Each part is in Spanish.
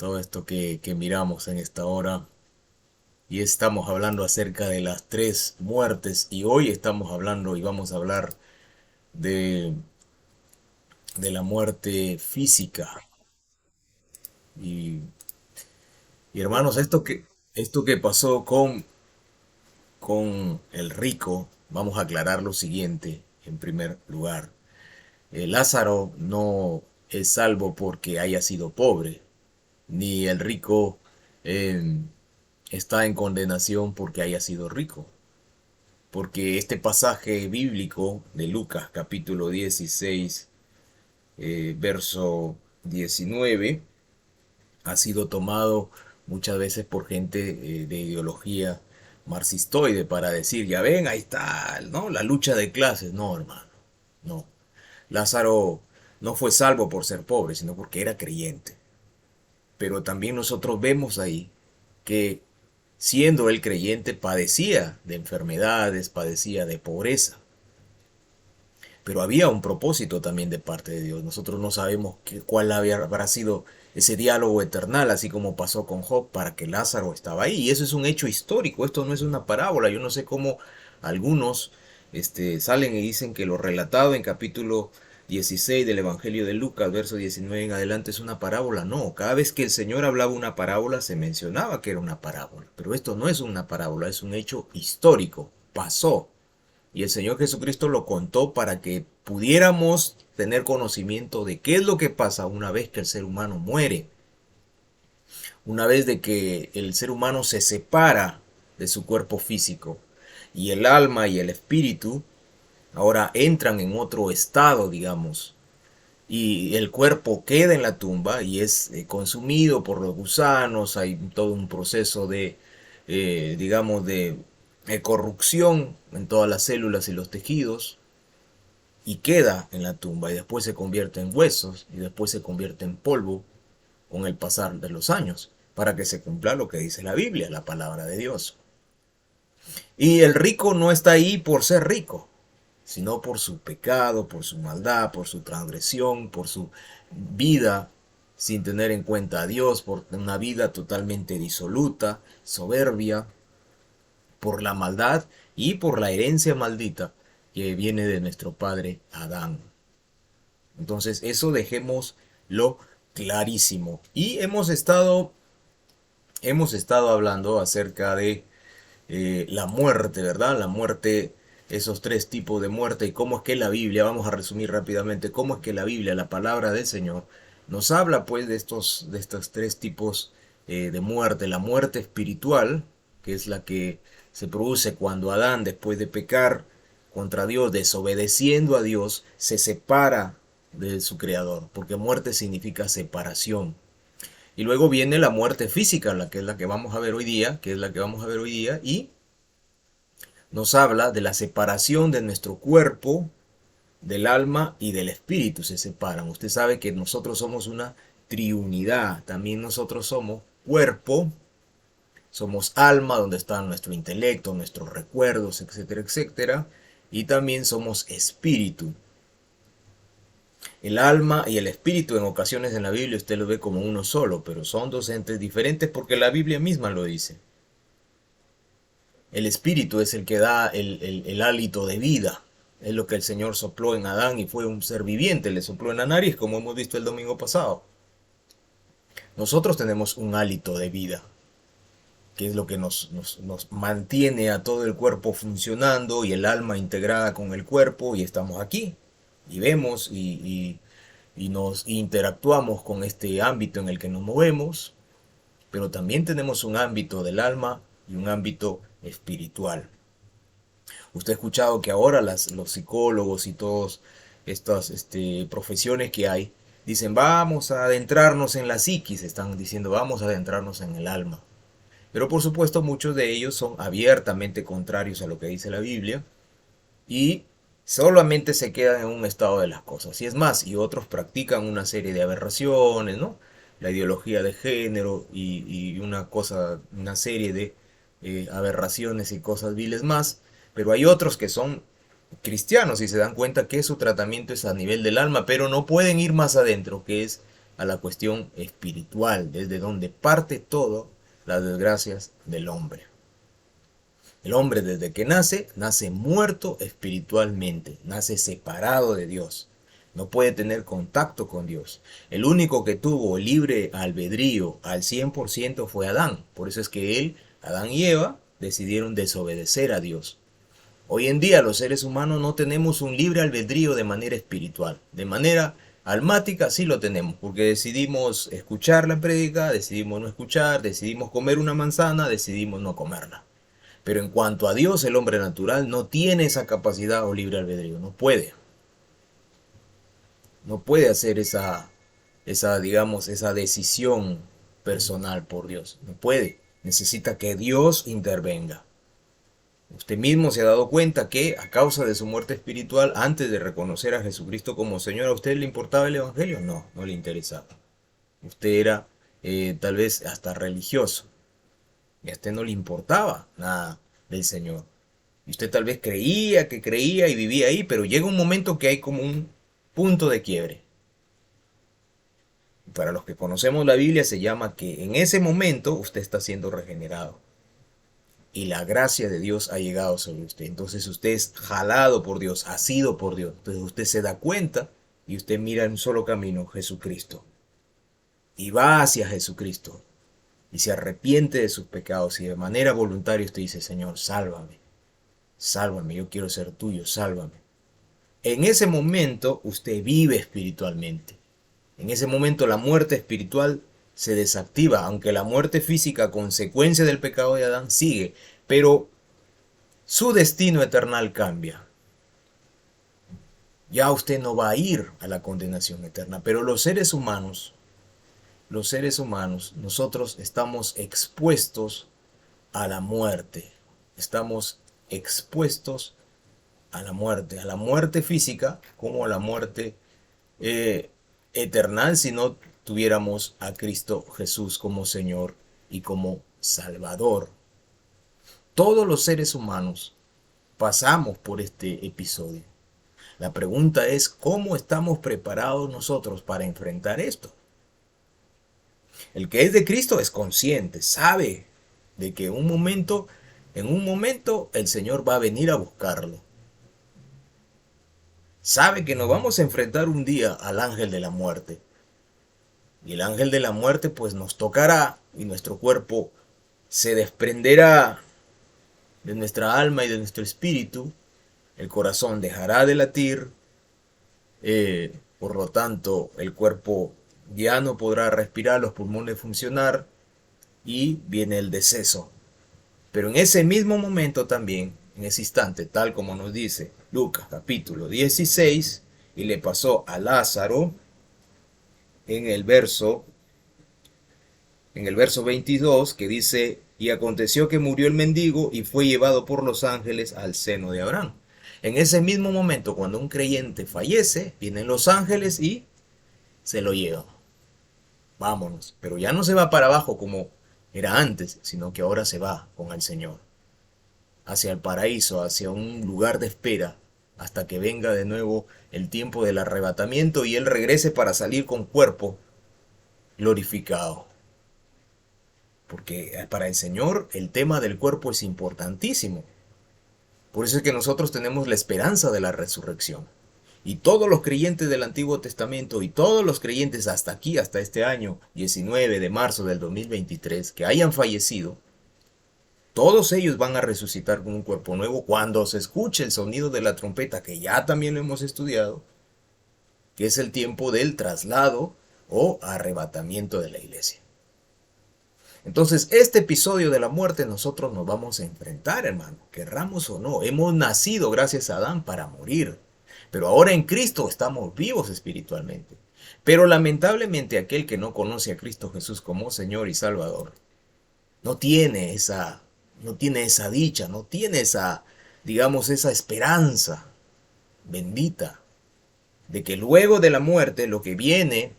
todo esto que miramos en esta hora. Y estamos hablando acerca de las tres muertes. Y hoy estamos hablando y vamos a hablar de, de la muerte física. Y, y hermanos, esto que pasó con el rico, vamos a aclarar lo siguiente en primer lugar. Lázaro no es salvo porque haya sido pobre, ni el rico eh, está en condenación porque haya sido rico. Porque este pasaje bíblico de Lucas capítulo 16, verso 19, ha sido tomado muchas veces por gente de ideología marxistoide para decir, ya ven, ahí está, ¿no? La lucha de clases. No, hermano, no. Lázaro no fue salvo por ser pobre, sino porque era creyente. Pero también nosotros vemos ahí que siendo él creyente padecía de enfermedades, padecía de pobreza. Pero había un propósito también de parte de Dios. Nosotros no sabemos cuál habrá sido ese diálogo eternal, así como pasó con Job, para que Lázaro estaba ahí. Y eso es un hecho histórico, esto no es una parábola. Yo no sé cómo algunos salen y dicen que lo relatado en capítulo 16 del Evangelio de Lucas, verso 19 en adelante, es una parábola. No, cada vez que el Señor hablaba una parábola se mencionaba que era una parábola. Pero esto no es una parábola, es un hecho histórico. Pasó. Y el Señor Jesucristo lo contó para que pudiéramos tener conocimiento de qué es lo que pasa una vez que el ser humano muere. Una vez de que el ser humano se separa de su cuerpo físico y el alma y el espíritu ahora entran en otro estado, digamos, y el cuerpo queda en la tumba y es consumido por los gusanos, hay todo un proceso de, digamos, de corrupción en todas las células y los tejidos, y queda en la tumba y después se convierte en huesos y después se convierte en polvo con el pasar de los años, para que se cumpla lo que dice la Biblia, la palabra de Dios. Y el rico no está ahí por ser rico, sino por su pecado, por su maldad, por su transgresión, por su vida sin tener en cuenta a Dios, por una vida totalmente disoluta, soberbia, por la maldad y por la herencia maldita que viene de nuestro padre Adán. Entonces eso dejémoslo clarísimo. Y hemos estado hablando acerca de la muerte, ¿verdad? La muerte, esos tres tipos de muerte y cómo es que la Biblia, vamos a resumir rápidamente, cómo es que la Biblia, la palabra del Señor, nos habla pues de estos tres tipos de muerte. La muerte espiritual, que es la que se produce cuando Adán, después de pecar contra Dios, desobedeciendo a Dios, se separa de su creador, porque muerte significa separación. Y luego viene la muerte física, la que es la que vamos a ver hoy día, que es la que vamos a ver hoy día, y nos habla de la separación de nuestro cuerpo, del alma y del espíritu. Se separan. Usted sabe que nosotros somos una triunidad. También nosotros somos cuerpo, somos alma, donde está nuestro intelecto, nuestros recuerdos, etcétera, etcétera. Y también somos espíritu. El alma y el espíritu en ocasiones en la Biblia usted lo ve como uno solo, pero son dos entes diferentes porque la Biblia misma lo dice. El espíritu es el que da el hálito de vida. Es lo que el Señor sopló en Adán y fue un ser viviente, le sopló en la nariz, como hemos visto el domingo pasado. Nosotros tenemos un hálito de vida, que es lo que nos mantiene a todo el cuerpo funcionando y el alma integrada con el cuerpo y estamos aquí. Y vemos y nos interactuamos con este ámbito en el que nos movemos, pero también tenemos un ámbito del alma y un ámbito espiritual. Usted ha escuchado que ahora los psicólogos y todas estas profesiones que hay dicen vamos a adentrarnos en la psiquis, están diciendo vamos a adentrarnos en el alma. Pero por supuesto muchos de ellos son abiertamente contrarios a lo que dice la Biblia y solamente se quedan en un estado de las cosas. Y es más, y otros practican una serie de aberraciones, ¿no? La ideología de género y una serie de aberraciones y cosas viles más. Pero hay otros que son cristianos y se dan cuenta que su tratamiento es a nivel del alma, pero no pueden ir más adentro, que es a la cuestión espiritual, desde donde parte todo las desgracias del hombre. El hombre desde que nace, nace muerto espiritualmente, nace separado de Dios. No puede tener contacto con Dios. El único que tuvo libre albedrío al 100% fue Adán. Por eso es que Adán y Eva, decidieron desobedecer a Dios. Hoy en día los seres humanos no tenemos un libre albedrío de manera espiritual. De manera almática sí lo tenemos, porque decidimos escuchar la prédica, decidimos no escuchar, decidimos comer una manzana, decidimos no comerla. Pero en cuanto a Dios, el hombre natural no tiene esa capacidad o libre albedrío, no puede. No puede hacer digamos, esa decisión personal por Dios. No puede. Necesita que Dios intervenga. Usted mismo se ha dado cuenta que a causa de su muerte espiritual, antes de reconocer a Jesucristo como Señor, ¿a usted le importaba el Evangelio? No, no le interesaba. Usted era tal vez hasta religioso. Y a usted no le importaba nada del Señor. Y usted tal vez creía que creía y vivía ahí, pero llega un momento que hay como un punto de quiebre. Para los que conocemos la Biblia se llama que en ese momento usted está siendo regenerado. Y la gracia de Dios ha llegado sobre usted. Entonces usted es jalado por Dios, asido por Dios. Entonces usted se da cuenta y usted mira en un solo camino, Jesucristo. Y va hacia Jesucristo. Y se arrepiente de sus pecados. Y de manera voluntaria usted dice, Señor, sálvame. Sálvame, yo quiero ser tuyo, sálvame. En ese momento usted vive espiritualmente. En ese momento la muerte espiritual se desactiva, aunque la muerte física a consecuencia del pecado de Adán sigue, pero su destino eternal cambia. Ya usted no va a ir a la condenación eterna, pero los seres humanos, nosotros estamos expuestos a la muerte. Estamos expuestos a la muerte física como a la muerte eternal si no tuviéramos a Cristo Jesús como Señor y como Salvador. Todos los seres humanos pasamos por este episodio. La pregunta es, ¿cómo estamos preparados nosotros para enfrentar esto? El que es de Cristo es consciente, sabe de que en un momento el Señor va a venir a buscarlo. Sabe que nos vamos a enfrentar un día al ángel de la muerte. Y el ángel de la muerte pues nos tocará y nuestro cuerpo se desprenderá de nuestra alma y de nuestro espíritu. El corazón dejará de latir. Por lo tanto, el cuerpo ya no podrá respirar, los pulmones funcionar y viene el deceso. Pero en ese mismo momento también, en ese instante, tal como nos dice Lucas capítulo 16, y le pasó a Lázaro en el verso 22, que dice, y aconteció que murió el mendigo y fue llevado por los ángeles al seno de Abraham. En ese mismo momento, cuando un creyente fallece, vienen los ángeles y se lo llevan. Vámonos. Pero ya no se va para abajo como era antes, sino que ahora se va con el Señor. Hacia el paraíso, hacia un lugar de espera, hasta que venga de nuevo el tiempo del arrebatamiento y Él regrese para salir con cuerpo glorificado. Porque para el Señor el tema del cuerpo es importantísimo. Por eso es que nosotros tenemos la esperanza de la resurrección. Y todos los creyentes del Antiguo Testamento y todos los creyentes hasta aquí, hasta este año 19 de marzo del 2023, que hayan fallecido, todos ellos van a resucitar con un cuerpo nuevo cuando se escuche el sonido de la trompeta, que ya también lo hemos estudiado, que es el tiempo del traslado o arrebatamiento de la iglesia. Entonces, este episodio de la muerte nosotros nos vamos a enfrentar, hermano, querramos o no. Hemos nacido gracias a Adán para morir, pero ahora en Cristo estamos vivos espiritualmente. Pero lamentablemente aquel que no conoce a Cristo Jesús como Señor y Salvador, no tiene esa dicha, no tiene digamos, esa esperanza bendita de que luego de la muerte lo que viene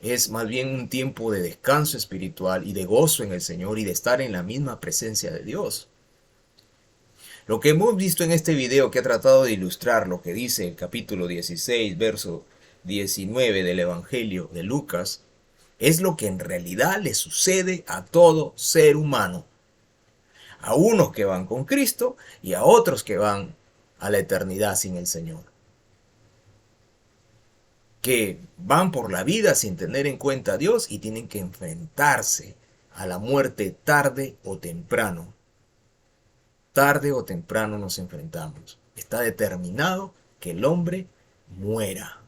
es más bien un tiempo de descanso espiritual y de gozo en el Señor y de estar en la misma presencia de Dios. Lo que hemos visto en este video, que ha tratado de ilustrar lo que dice el capítulo 16, verso 19 del Evangelio de Lucas es lo que en realidad le sucede a todo ser humano. A unos que van con Cristo y a otros que van a la eternidad sin el Señor. Que van por la vida sin tener en cuenta a Dios y tienen que enfrentarse a la muerte tarde o temprano. Tarde o temprano nos enfrentamos. Está determinado que el hombre muera.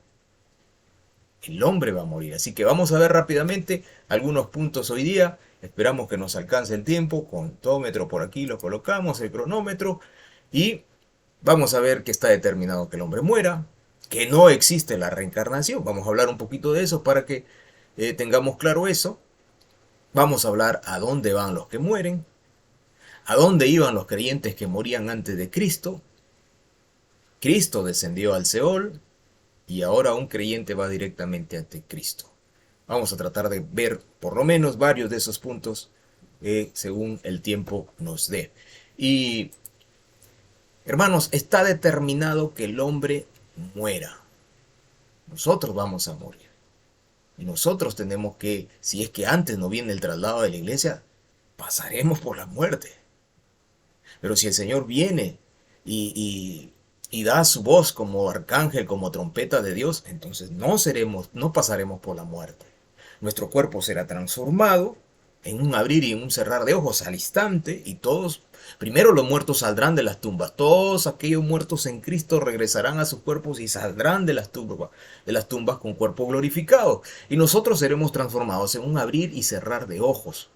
El hombre va a morir. Así que vamos a ver rápidamente algunos puntos hoy día. Esperamos que nos alcance el tiempo. Contómetro por aquí lo colocamos, el cronómetro. Y vamos a ver que está determinado que el hombre muera, que no existe la reencarnación. Vamos a hablar un poquito de eso para que tengamos claro eso. Vamos a hablar a dónde van los que mueren, a dónde iban los creyentes que morían antes de Cristo. Cristo descendió al Seol y ahora un creyente va directamente ante Cristo. Vamos a tratar de ver por lo menos varios de esos puntos según el tiempo nos dé. Y hermanos, está determinado que el hombre muera. Nosotros vamos a morir. Y nosotros tenemos que, si es que antes no viene el traslado de la iglesia, pasaremos por la muerte. Pero si el Señor viene y da su voz como arcángel, como trompeta de Dios, entonces no pasaremos por la muerte. Nuestro cuerpo será transformado en un abrir y en un cerrar de ojos al instante, y todos, primero los muertos saldrán de las tumbas, todos aquellos muertos en Cristo regresarán a sus cuerpos y saldrán de las tumbas con cuerpo glorificado, y nosotros seremos transformados en un abrir y cerrar de ojos.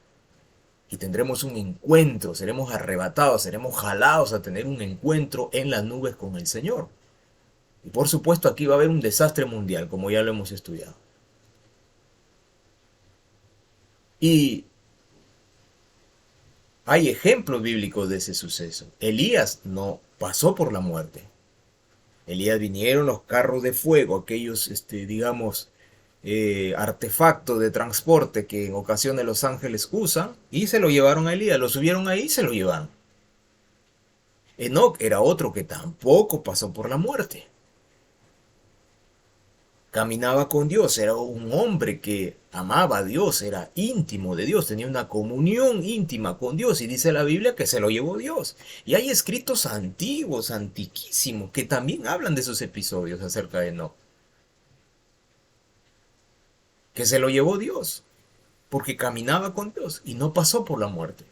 Y tendremos un encuentro, seremos arrebatados, seremos jalados a tener un encuentro en las nubes con el Señor. Y por supuesto aquí va a haber un desastre mundial, como ya lo hemos estudiado. Y hay ejemplos bíblicos de ese suceso. Elías no pasó por la muerte. Elías vinieron los carros de fuego, aquellos, digamos, artefactos de transporte que en ocasiones los ángeles usan, y se lo llevaron a Elías, lo subieron ahí y se lo llevaron. Enoc era otro que tampoco pasó por la muerte. Caminaba con Dios, era un hombre que amaba a Dios, era íntimo de Dios, tenía una comunión íntima con Dios, y dice la Biblia que se lo llevó Dios. Y hay escritos antiguos, antiquísimos, que también hablan de esos episodios acerca de Enoc. Que se lo llevó Dios, porque caminaba con Dios y no pasó por la muerte.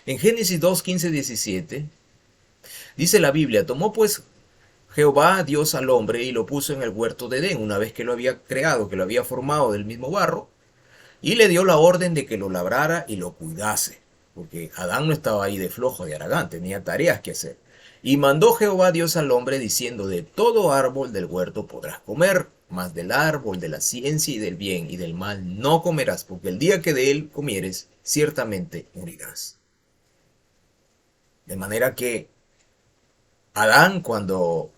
En Génesis 2, 15, 17, dice la Biblia, tomó pues Jehová Dios al hombre y lo puso en el huerto de Edén, una vez que lo había creado, que lo había formado del mismo barro, y le dio la orden de que lo labrara y lo cuidase, porque Adán no estaba ahí de flojo, de haragán, tenía tareas que hacer. Y mandó Jehová Dios al hombre diciendo, de todo árbol del huerto podrás comer, mas del árbol de la ciencia y del bien y del mal no comerás, porque el día que de él comieres, ciertamente morirás. De manera que Adán, cuando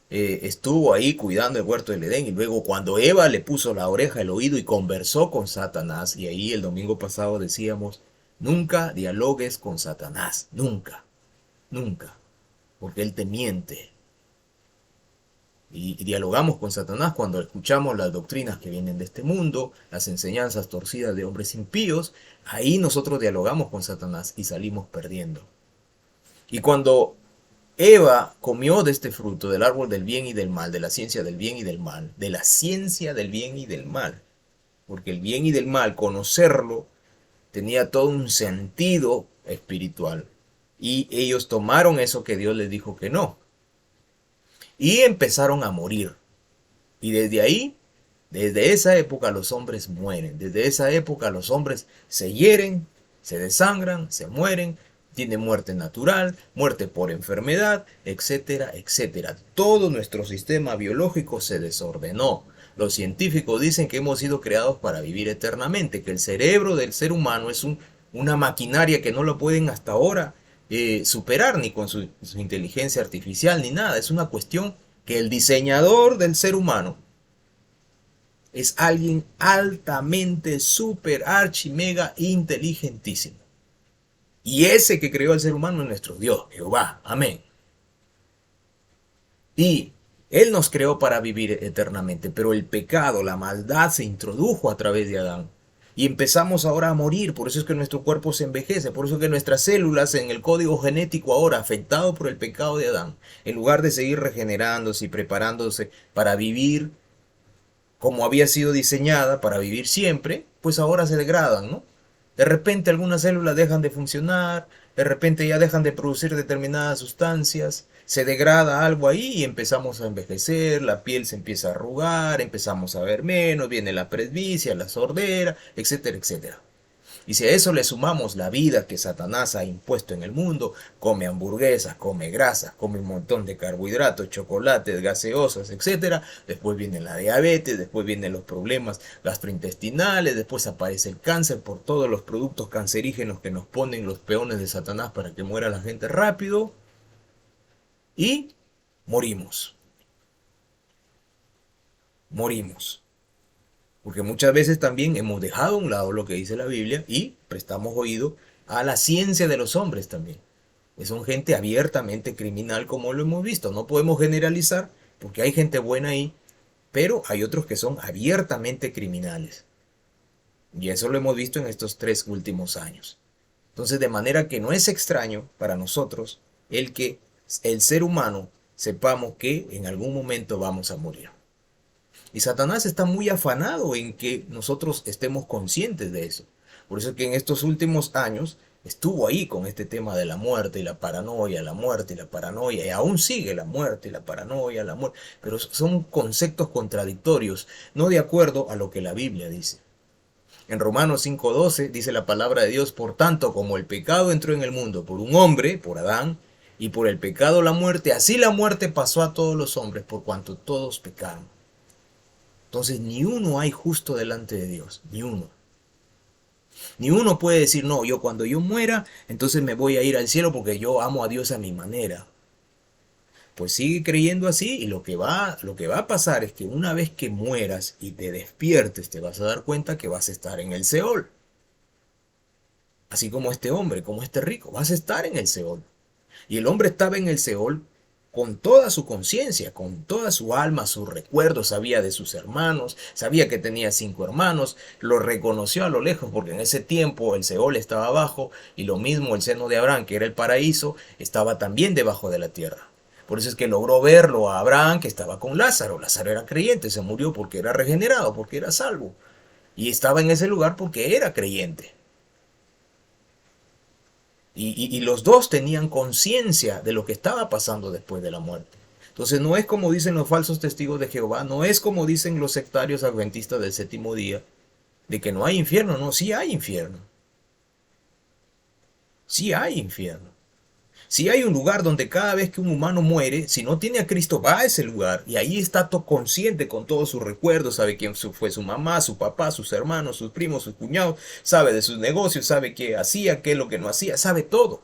estuvo ahí cuidando el huerto del Edén, y luego cuando Eva le puso la oreja al oído y conversó con Satanás, y ahí el domingo pasado decíamos, nunca dialogues con Satanás, nunca, nunca, porque él te miente. Y dialogamos con Satanás cuando escuchamos las doctrinas que vienen de este mundo, las enseñanzas torcidas de hombres impíos. Ahí nosotros dialogamos con Satanás y salimos perdiendo. Y cuando Eva comió de este fruto, del árbol del bien y del mal, de la ciencia del bien y del mal, de la ciencia del bien y del mal, porque el bien y del mal, conocerlo, tenía todo un sentido espiritual. Y ellos tomaron eso que Dios les dijo que no. Y empezaron a morir. Y desde ahí, desde esa época los hombres mueren. Desde esa época los hombres se hieren, se desangran, se mueren. Tienen muerte natural, muerte por enfermedad, etcétera, etcétera. Todo nuestro sistema biológico se desordenó. Los científicos dicen que hemos sido creados para vivir eternamente, que el cerebro del ser humano es una maquinaria que no lo pueden hasta ahora superar ni con su inteligencia artificial ni nada. Es una cuestión que el diseñador del ser humano es alguien altamente, super, archi, mega inteligentísimo. Y ese que creó al ser humano es nuestro Dios, Jehová. Amén. Y Él nos creó para vivir eternamente, pero el pecado, la maldad se introdujo a través de Adán. Y empezamos ahora a morir, por eso es que nuestro cuerpo se envejece, por eso es que nuestras células en el código genético ahora, afectado por el pecado de Adán, en lugar de seguir regenerándose y preparándose para vivir como había sido diseñada, para vivir siempre, pues ahora se degradan, ¿no? De repente algunas células dejan de funcionar, de repente ya dejan de producir determinadas sustancias, se degrada algo ahí y empezamos a envejecer, la piel se empieza a arrugar, empezamos a ver menos, viene la presbicia, la sordera, etcétera, etcétera. Y si a eso le sumamos la vida que Satanás ha impuesto en el mundo, come hamburguesas, come grasas, come un montón de carbohidratos, chocolates, gaseosas, etcétera, después viene la diabetes, después vienen los problemas gastrointestinales, después aparece el cáncer por todos los productos cancerígenos que nos ponen los peones de Satanás para que muera la gente rápido y morimos. Morimos. Porque muchas veces también hemos dejado a un lado lo que dice la Biblia y prestamos oído a la ciencia de los hombres también. Que son gente abiertamente criminal como lo hemos visto. No podemos generalizar porque hay gente buena ahí, pero hay otros que son abiertamente criminales. Y eso lo hemos visto en estos 3 últimos años. Entonces, de manera que no es extraño para nosotros el que el ser humano sepamos que en algún momento vamos a morir. Y Satanás está muy afanado en que nosotros estemos conscientes de eso. Por eso es que en estos últimos años estuvo ahí con este tema de la muerte y la paranoia, la muerte y la paranoia, y aún sigue la muerte y la paranoia, la muerte, pero son conceptos contradictorios, no de acuerdo a lo que la Biblia dice. En Romanos 5:12 dice la palabra de Dios, por tanto, como el pecado entró en el mundo por un hombre, por Adán, y por el pecado la muerte, así la muerte pasó a todos los hombres, por cuanto todos pecaron. Entonces ni uno hay justo delante de Dios, ni uno. Ni uno puede decir, no, yo cuando yo muera, entonces me voy a ir al cielo porque yo amo a Dios a mi manera. Pues sigue creyendo así y lo que va a pasar es que una vez que mueras y te despiertes, te vas a dar cuenta que vas a estar en el Seol. Así como este hombre, como este rico, vas a estar en el Seol. Y el hombre estaba en el Seol con toda su conciencia, con toda su alma, sus recuerdos, sabía de sus hermanos, sabía que tenía 5 hermanos, lo reconoció a lo lejos porque en ese tiempo el Seol estaba abajo y lo mismo el seno de Abraham, que era el paraíso, estaba también debajo de la tierra. Por eso es que logró verlo a Abraham que estaba con Lázaro. Lázaro era creyente, se murió porque era regenerado, porque era salvo. Y estaba en ese lugar porque era creyente. Y los dos tenían conciencia de lo que estaba pasando después de la muerte. Entonces no es como dicen los falsos testigos de Jehová, no es como dicen los sectarios adventistas del séptimo día, de que no hay infierno, no, sí hay infierno. Sí hay infierno. Si hay un lugar donde cada vez que un humano muere, si no tiene a Cristo, va a ese lugar y ahí está todo consciente con todos sus recuerdos, sabe quién fue su mamá, su papá, sus hermanos, sus primos, sus cuñados, sabe de sus negocios, sabe qué hacía, qué es lo que no hacía, sabe todo.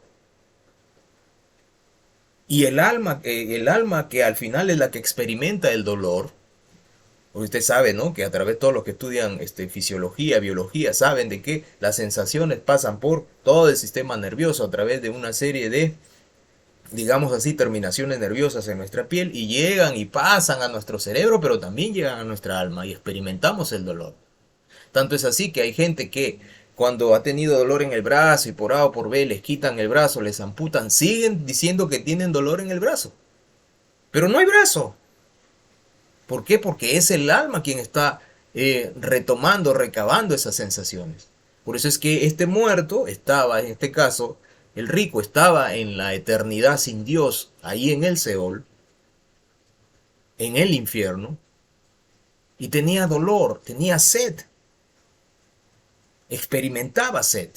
Y el alma que al final es la que experimenta el dolor, porque usted sabe, ¿no? Que a través de todos los que estudian fisiología, biología, saben de que las sensaciones pasan por todo el sistema nervioso a través de una serie de, digamos así, terminaciones nerviosas en nuestra piel y llegan y pasan a nuestro cerebro, pero también llegan a nuestra alma y experimentamos el dolor. Tanto es así que hay gente que cuando ha tenido dolor en el brazo y por A o por B les quitan el brazo, les amputan, siguen diciendo que tienen dolor en el brazo. Pero no hay brazo. ¿Por qué? Porque es el alma quien está retomando, recabando esas sensaciones. Por eso es que este muerto estaba, en este caso, el rico estaba en la eternidad sin Dios, ahí en el Seol, en el infierno, y tenía dolor, tenía sed, experimentaba sed.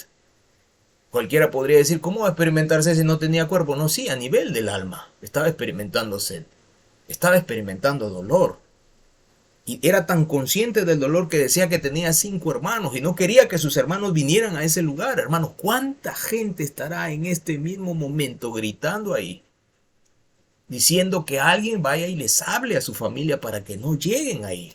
Cualquiera podría decir, ¿cómo va a experimentar sed si no tenía cuerpo? No, sí, a nivel del alma, estaba experimentando sed, estaba experimentando dolor. Y era tan consciente del dolor que decía que tenía 5 hermanos y no quería que sus hermanos vinieran a ese lugar. Hermanos, ¿cuánta gente estará en este mismo momento gritando ahí? Diciendo que alguien vaya y les hable a su familia para que no lleguen ahí.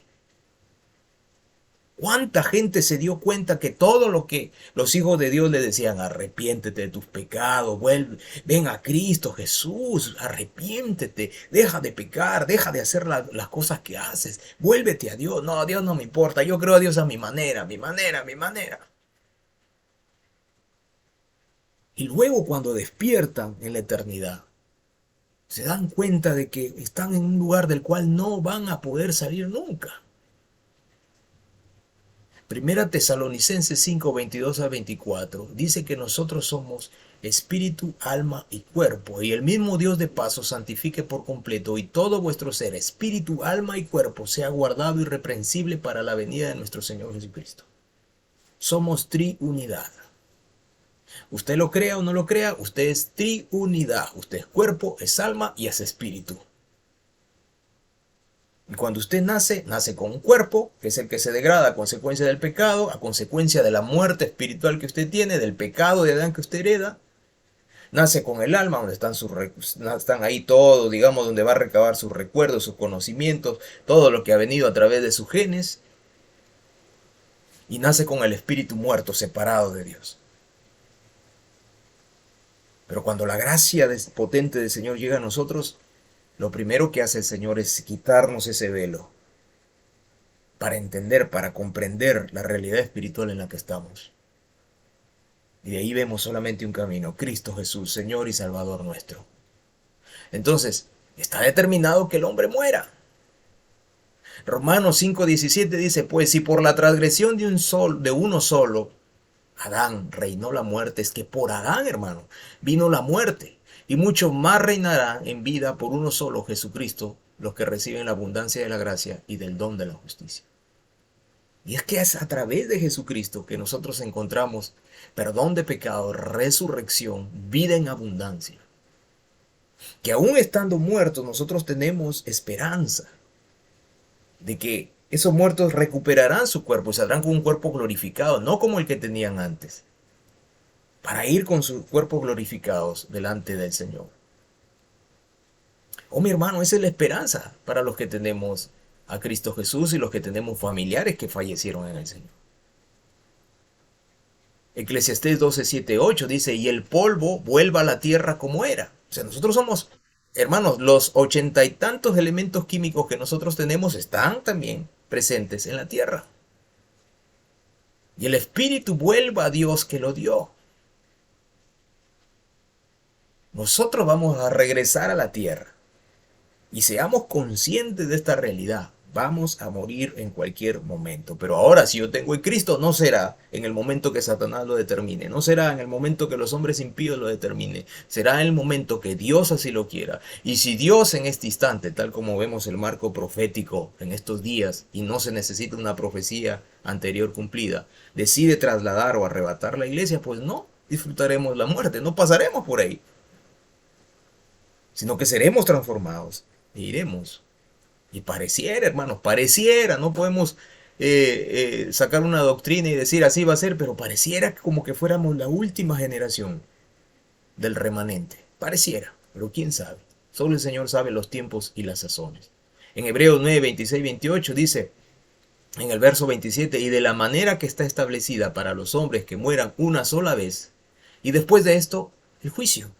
¿Cuánta gente se dio cuenta que todo lo que los hijos de Dios le decían, arrepiéntete de tus pecados, vuelve, ven a Cristo Jesús, arrepiéntete, deja de pecar, deja de hacer las cosas que haces, vuélvete a Dios? No, Dios no me importa, yo creo a Dios a mi manera, a mi manera, a mi manera. Y luego cuando despiertan en la eternidad, se dan cuenta de que están en un lugar del cual no van a poder salir nunca. Primera Tesalonicenses 5, 22 a 24 dice que nosotros somos espíritu, alma y cuerpo, y el mismo Dios de paz os santifique por completo, y todo vuestro ser, espíritu, alma y cuerpo, sea guardado irreprensible para la venida de nuestro Señor Jesucristo. Somos triunidad. Usted lo crea o no lo crea, usted es triunidad. Usted es cuerpo, es alma y es espíritu. Y cuando usted nace, nace con un cuerpo, que es el que se degrada a consecuencia del pecado, a consecuencia de la muerte espiritual que usted tiene, del pecado de Adán que usted hereda. Nace con el alma, donde están ahí todo, digamos, donde va a recabar sus recuerdos, sus conocimientos, todo lo que ha venido a través de sus genes. Y nace con el espíritu muerto, separado de Dios. Pero cuando la gracia potente del Señor llega a nosotros, lo primero que hace el Señor es quitarnos ese velo para entender, para comprender la realidad espiritual en la que estamos. Y de ahí vemos solamente un camino, Cristo Jesús, Señor y Salvador nuestro. Entonces, está determinado que el hombre muera. Romanos 5:17 dice, pues si por la transgresión de uno solo, Adán, reinó la muerte, es que por Adán, hermano, vino la muerte. Y mucho más reinarán en vida por uno solo, Jesucristo, los que reciben la abundancia de la gracia y del don de la justicia. Y es que es a través de Jesucristo que nosotros encontramos perdón de pecado, resurrección, vida en abundancia. Que aún estando muertos, nosotros tenemos esperanza de que esos muertos recuperarán su cuerpo y saldrán con un cuerpo glorificado, no como el que tenían antes, para ir con sus cuerpos glorificados delante del Señor. Oh, mi hermano, esa es la esperanza para los que tenemos a Cristo Jesús y los que tenemos familiares que fallecieron en el Señor. Eclesiastés 12, 7, 8 dice, y el polvo vuelva a la tierra como era. O sea, nosotros somos, hermanos, los 80 y tantos elementos químicos que nosotros tenemos están también presentes en la tierra. Y el espíritu vuelva a Dios que lo dio. Nosotros vamos a regresar a la tierra. Y seamos conscientes de esta realidad. Vamos a morir en cualquier momento. Pero ahora, si yo tengo en Cristo, no será en el momento que Satanás lo determine. No será en el momento que los hombres impíos lo determinen. Será en el momento que Dios así lo quiera. Y si Dios en este instante, tal como vemos el marco profético en estos días, y no se necesita una profecía anterior cumplida, decide trasladar o arrebatar la iglesia, pues no disfrutaremos la muerte. No pasaremos por ahí. Sino que seremos transformados e iremos. Y pareciera, hermanos, pareciera, no podemos sacar una doctrina y decir así va a ser, pero pareciera como que fuéramos la última generación del remanente. Pareciera, pero quién sabe. Solo el Señor sabe los tiempos y las sazones. En Hebreos 9, 26, 28 dice, en el verso 27, y de la manera que está establecida para los hombres que mueran una sola vez, y después de esto, el juicio.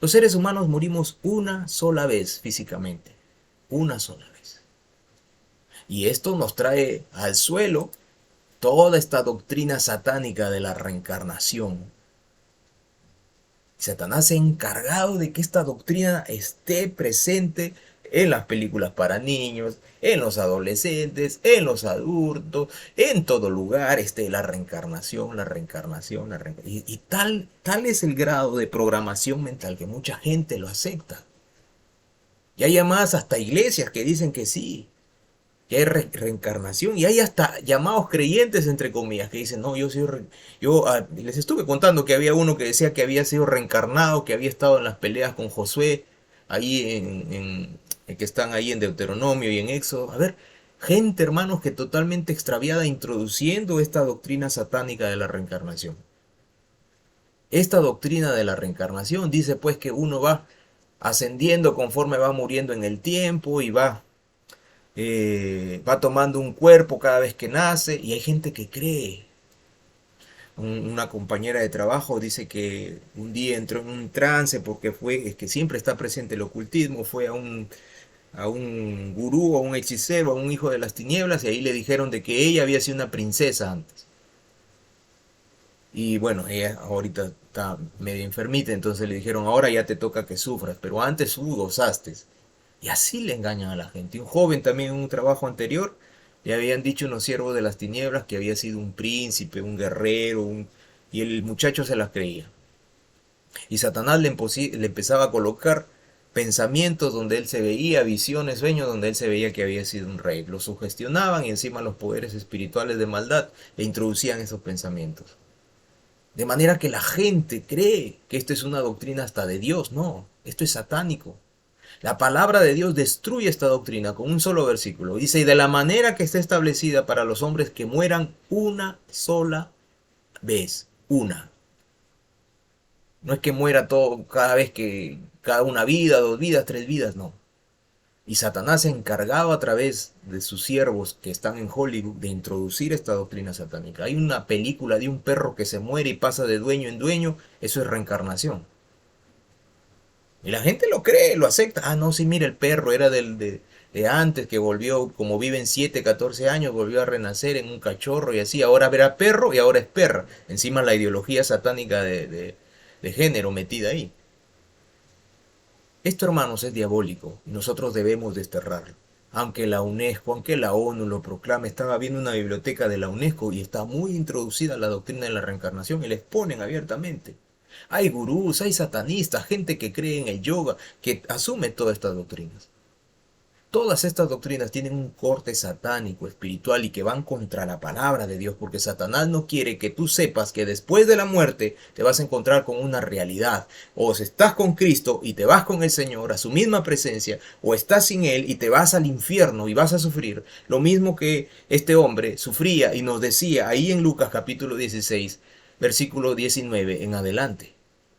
Los seres humanos morimos una sola vez físicamente. Una sola vez. Y esto nos trae al suelo toda esta doctrina satánica de la reencarnación. Satanás se ha encargado de que esta doctrina esté presente en las películas para niños, en los adolescentes, en los adultos, en todo lugar esté la reencarnación, la reencarnación, la reencarnación. Y tal es el grado de programación mental que mucha gente lo acepta. Y hay llamadas hasta iglesias que dicen que sí, que hay reencarnación. Y hay hasta llamados creyentes, entre comillas, que dicen, no, les estuve contando que había uno que decía que había sido reencarnado, que había estado en las peleas con Josué, ahí que están ahí en Deuteronomio y en Éxodo. A ver, gente, hermanos, que totalmente extraviada introduciendo esta doctrina satánica de la reencarnación. Esta doctrina de la reencarnación dice pues que uno va ascendiendo conforme va muriendo en el tiempo y va va tomando un cuerpo cada vez que nace y hay gente que cree. Una compañera de trabajo dice que un día entró en un trance porque es que siempre está presente el ocultismo, fue a un gurú, a un hechicero, a un hijo de las tinieblas y ahí le dijeron de que ella había sido una princesa antes. Y bueno, ella ahorita está medio enfermita, entonces le dijeron, ahora ya te toca que sufras, pero antes gozaste. Y así le engañan a la gente. Un joven también en un trabajo anterior le habían dicho unos siervos de las tinieblas que había sido un príncipe, un guerrero, y el muchacho se las creía. Y Satanás le empezaba a colocar pensamientos donde él se veía, visiones, sueños donde él se veía que había sido un rey. Lo sugestionaban y encima los poderes espirituales de maldad le introducían esos pensamientos. De manera que la gente cree que esto es una doctrina hasta de Dios. No, esto es satánico. La palabra de Dios destruye esta doctrina con un solo versículo. Dice, y de la manera que está establecida para los hombres que mueran una sola vez. Una. No es que muera todo cada vez que, cada una vida, dos vidas, tres vidas, no. Y Satanás se encargaba a través de sus siervos que están en Hollywood de introducir esta doctrina satánica. Hay una película de un perro que se muere y pasa de dueño en dueño. Eso es reencarnación. Y la gente lo cree, lo acepta. Ah, no, sí, mira, el perro era de antes, que volvió, como vive en 7, 14 años, volvió a renacer en un cachorro y así. Ahora verá perro y ahora es perra. Encima la ideología satánica de género metida ahí. Esto, hermanos, es diabólico y nosotros debemos desterrarlo. Aunque la UNESCO, aunque la ONU lo proclame, estaba viendo una biblioteca de la UNESCO y está muy introducida la doctrina de la reencarnación y la exponen abiertamente. Hay gurús, hay satanistas, gente que cree en el yoga, que asume todas estas doctrinas. Todas estas doctrinas tienen un corte satánico, espiritual y que van contra la palabra de Dios, porque Satanás no quiere que tú sepas que después de la muerte te vas a encontrar con una realidad. O si estás con Cristo y te vas con el Señor a su misma presencia, o estás sin Él y te vas al infierno y vas a sufrir. Lo mismo que este hombre sufría y nos decía ahí en Lucas capítulo 16, versículo 19 en adelante.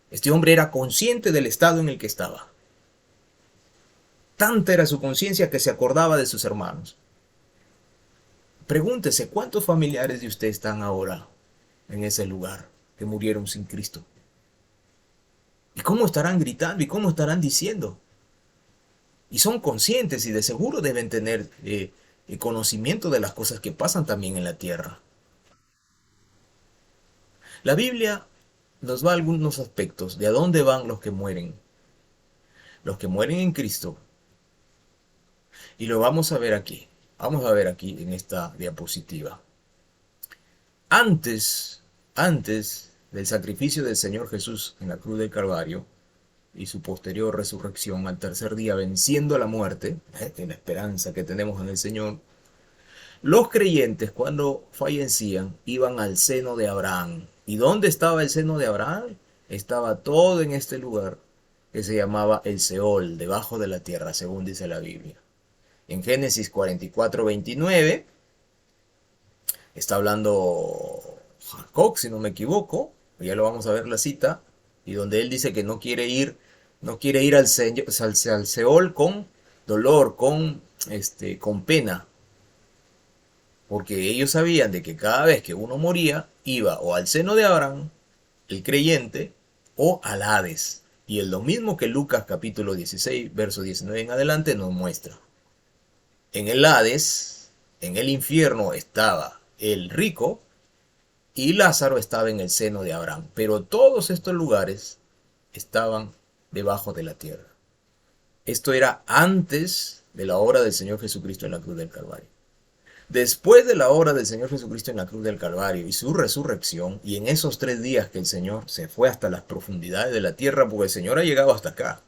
Este hombre era consciente del estado en el que estaba. Tanta era su conciencia que se acordaba de sus hermanos. Pregúntese, ¿cuántos familiares de usted están ahora en ese lugar que murieron sin Cristo? ¿Y cómo estarán gritando y cómo estarán diciendo? Y son conscientes y de seguro deben tener conocimiento de las cosas que pasan también en la tierra. La Biblia nos va a algunos aspectos de a dónde van los que mueren. Los que mueren en Cristo. Y lo vamos a ver aquí. Vamos a ver aquí en esta diapositiva. Antes del sacrificio del Señor Jesús en la cruz del Calvario y su posterior resurrección al tercer día venciendo a la muerte, en la esperanza que tenemos en el Señor, los creyentes cuando fallecían iban al seno de Abraham. ¿Y dónde estaba el seno de Abraham? Estaba todo en este lugar que se llamaba el Seol, debajo de la tierra, según dice la Biblia. En Génesis 44:29 está hablando Jacob, si no me equivoco, ya lo vamos a ver la cita, y donde él dice que no quiere ir al Seol con dolor, con pena, porque ellos sabían de que cada vez que uno moría, iba o al seno de Abraham, el creyente, o al Hades. Y es lo mismo que Lucas capítulo 16, verso 19 en adelante nos muestra. En el Hades, en el infierno, estaba el rico y Lázaro estaba en el seno de Abraham. Pero todos estos lugares estaban debajo de la tierra. Esto era antes de la obra del Señor Jesucristo en la cruz del Calvario. Después de la obra del Señor Jesucristo en la cruz del Calvario y su resurrección, y en esos 3 días que el Señor se fue hasta las profundidades de la tierra, porque el Señor ha llegado hasta acá,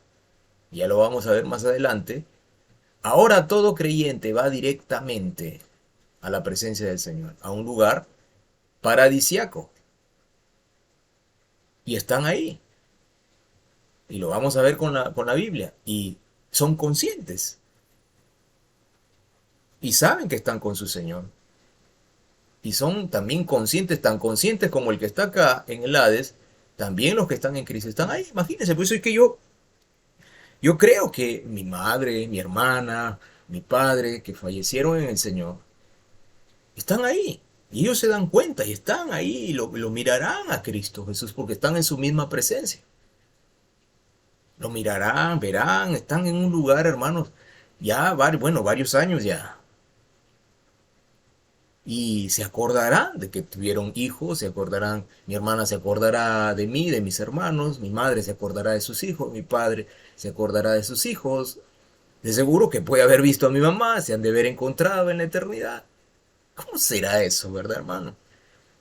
ya lo vamos a ver más adelante, ahora todo creyente va directamente a la presencia del Señor, a un lugar paradisiaco. Y están ahí. Y lo vamos a ver con la Biblia. Y son conscientes. Y saben que están con su Señor. Y son también conscientes, tan conscientes como el que está acá en el Hades. También los que están en Cristo están ahí. Imagínense, por eso es que yo creo que mi madre, mi hermana, mi padre, que fallecieron en el Señor, están ahí. Y ellos se dan cuenta y están ahí y lo mirarán a Cristo Jesús porque están en su misma presencia. Lo mirarán, verán, están en un lugar, hermanos, ya, bueno, varios años ya. Y se acordarán de que tuvieron hijos, se acordarán, mi hermana se acordará de mí, de mis hermanos, mi madre se acordará de sus hijos, mi padre se acordará de sus hijos. De seguro que puede haber visto a mi mamá, se han de haber encontrado en la eternidad. ¿Cómo será eso, verdad, hermano?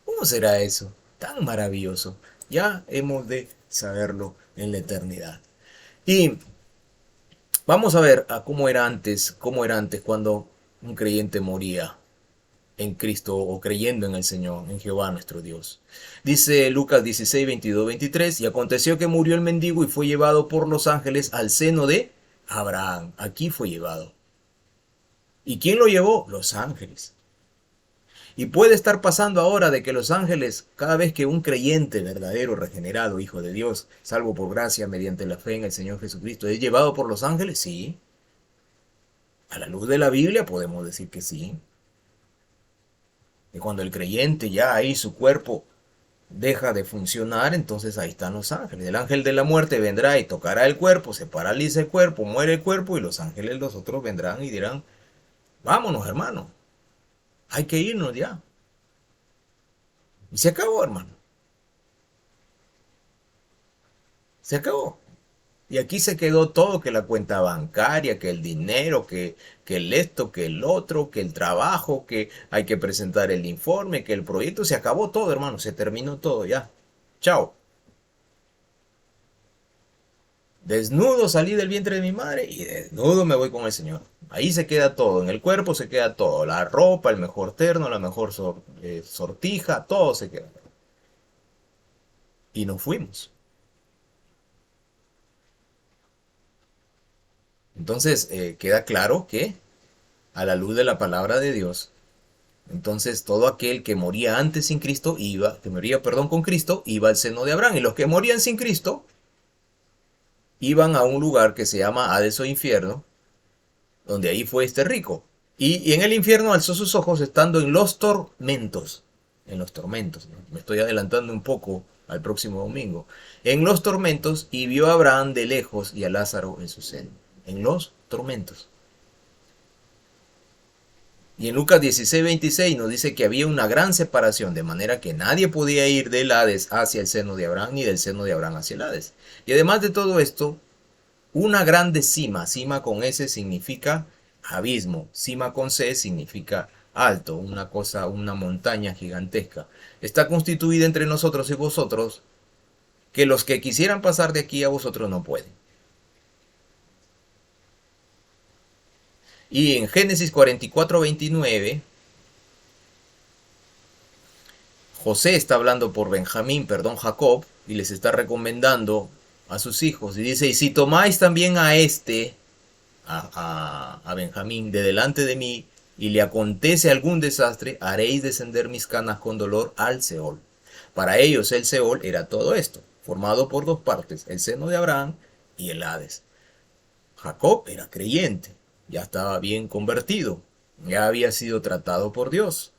¿Cómo será eso? Tan maravilloso. Ya hemos de saberlo en la eternidad. Y vamos a ver a cómo era antes cuando un creyente moría en Cristo o creyendo en el Señor, en Jehová nuestro Dios. Dice Lucas 16, 22, 23, y aconteció que murió el mendigo y fue llevado por los ángeles al seno de Abraham. Aquí fue llevado. ¿Y quién lo llevó? Los ángeles. Y puede estar pasando ahora de que los ángeles, cada vez que un creyente verdadero, regenerado, hijo de Dios, salvo por gracia mediante la fe en el Señor Jesucristo, es llevado por los ángeles, sí. A la luz de la Biblia podemos decir que sí. Y cuando el creyente ya ahí su cuerpo deja de funcionar, entonces ahí están los ángeles. El ángel de la muerte vendrá y tocará el cuerpo, se paraliza el cuerpo, muere el cuerpo y los ángeles los otros vendrán y dirán, vámonos hermano, hay que irnos ya. Y se acabó hermano, se acabó. Y aquí se quedó todo, que la cuenta bancaria, que el dinero, que el esto, que el otro, que el trabajo, que hay que presentar el informe, que el proyecto, se acabó todo hermano, se terminó todo ya. Chao. Desnudo salí del vientre de mi madre y desnudo me voy con el Señor. Ahí se queda todo, en el cuerpo se queda todo, la ropa, el mejor terno, la mejor sortija, todo se queda. Y nos fuimos. Entonces queda claro que a la luz de la palabra de Dios, entonces todo aquel que moría antes sin Cristo iba, que moría, perdón, con Cristo, iba al seno de Abraham. Y los que morían sin Cristo iban a un lugar que se llama Hades o infierno, donde ahí fue este rico. Y en el infierno alzó sus ojos estando en los tormentos. En los tormentos. ¿No? Me estoy adelantando un poco al próximo domingo. En los tormentos y vio a Abraham de lejos y a Lázaro en su seno. En los tormentos. Y en Lucas 16, 26 nos dice que había una gran separación, de manera que nadie podía ir del Hades hacia el seno de Abraham, ni del seno de Abraham hacia el Hades. Y además de todo esto, una grande cima, cima con S significa abismo, cima con C significa alto, una cosa, una montaña gigantesca. Está constituida entre nosotros y vosotros, que los que quisieran pasar de aquí a vosotros no pueden. Y en Génesis 44, 29, José está hablando por Benjamín, perdón, Jacob, y les está recomendando a sus hijos. Y dice, y si tomáis también a este, a Benjamín, de delante de mí, y le acontece algún desastre, haréis descender mis canas con dolor al Seol. Para ellos el Seol era todo esto, formado por dos partes, el seno de Abraham y el Hades. Jacob era creyente, ya estaba bien convertido, ya había sido tratado por Dios,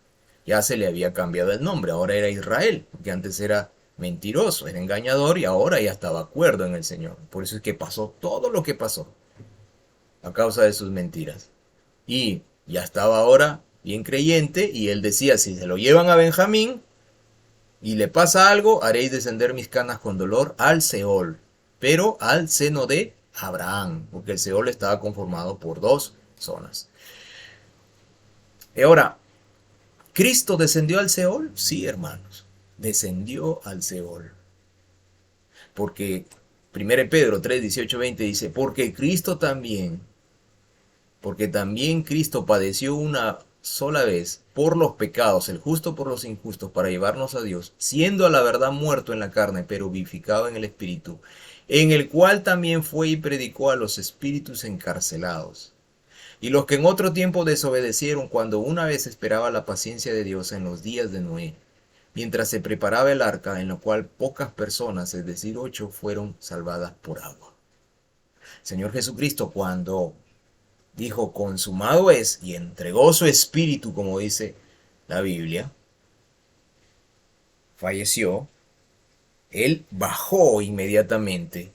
ya se le había cambiado el nombre, ahora era Israel, que antes era mentiroso, era engañador y ahora ya estaba acuerdo en el Señor. Por eso es que pasó todo lo que pasó a causa de sus mentiras. Y ya estaba ahora bien creyente y él decía, si se lo llevan a Benjamín y le pasa algo, haréis descender mis canas con dolor al Seol, pero al seno de Abraham, porque el Seol estaba conformado por dos zonas. Y ahora, ¿Cristo descendió al Seol? Sí, hermanos, descendió al Seol. Porque 1 Pedro 3, 18, 20 dice, porque también Cristo padeció una sola vez por los pecados, el justo por los injustos, para llevarnos a Dios, siendo a la verdad muerto en la carne, pero vivificado en el Espíritu, en el cual también fue y predicó a los espíritus encarcelados, y los que en otro tiempo desobedecieron cuando una vez esperaba la paciencia de Dios en los días de Noé, mientras se preparaba el arca, en la cual pocas personas, es decir, 8, fueron salvadas por agua. Señor Jesucristo, cuando dijo, consumado es, y entregó su espíritu, como dice la Biblia, falleció, él bajó inmediatamente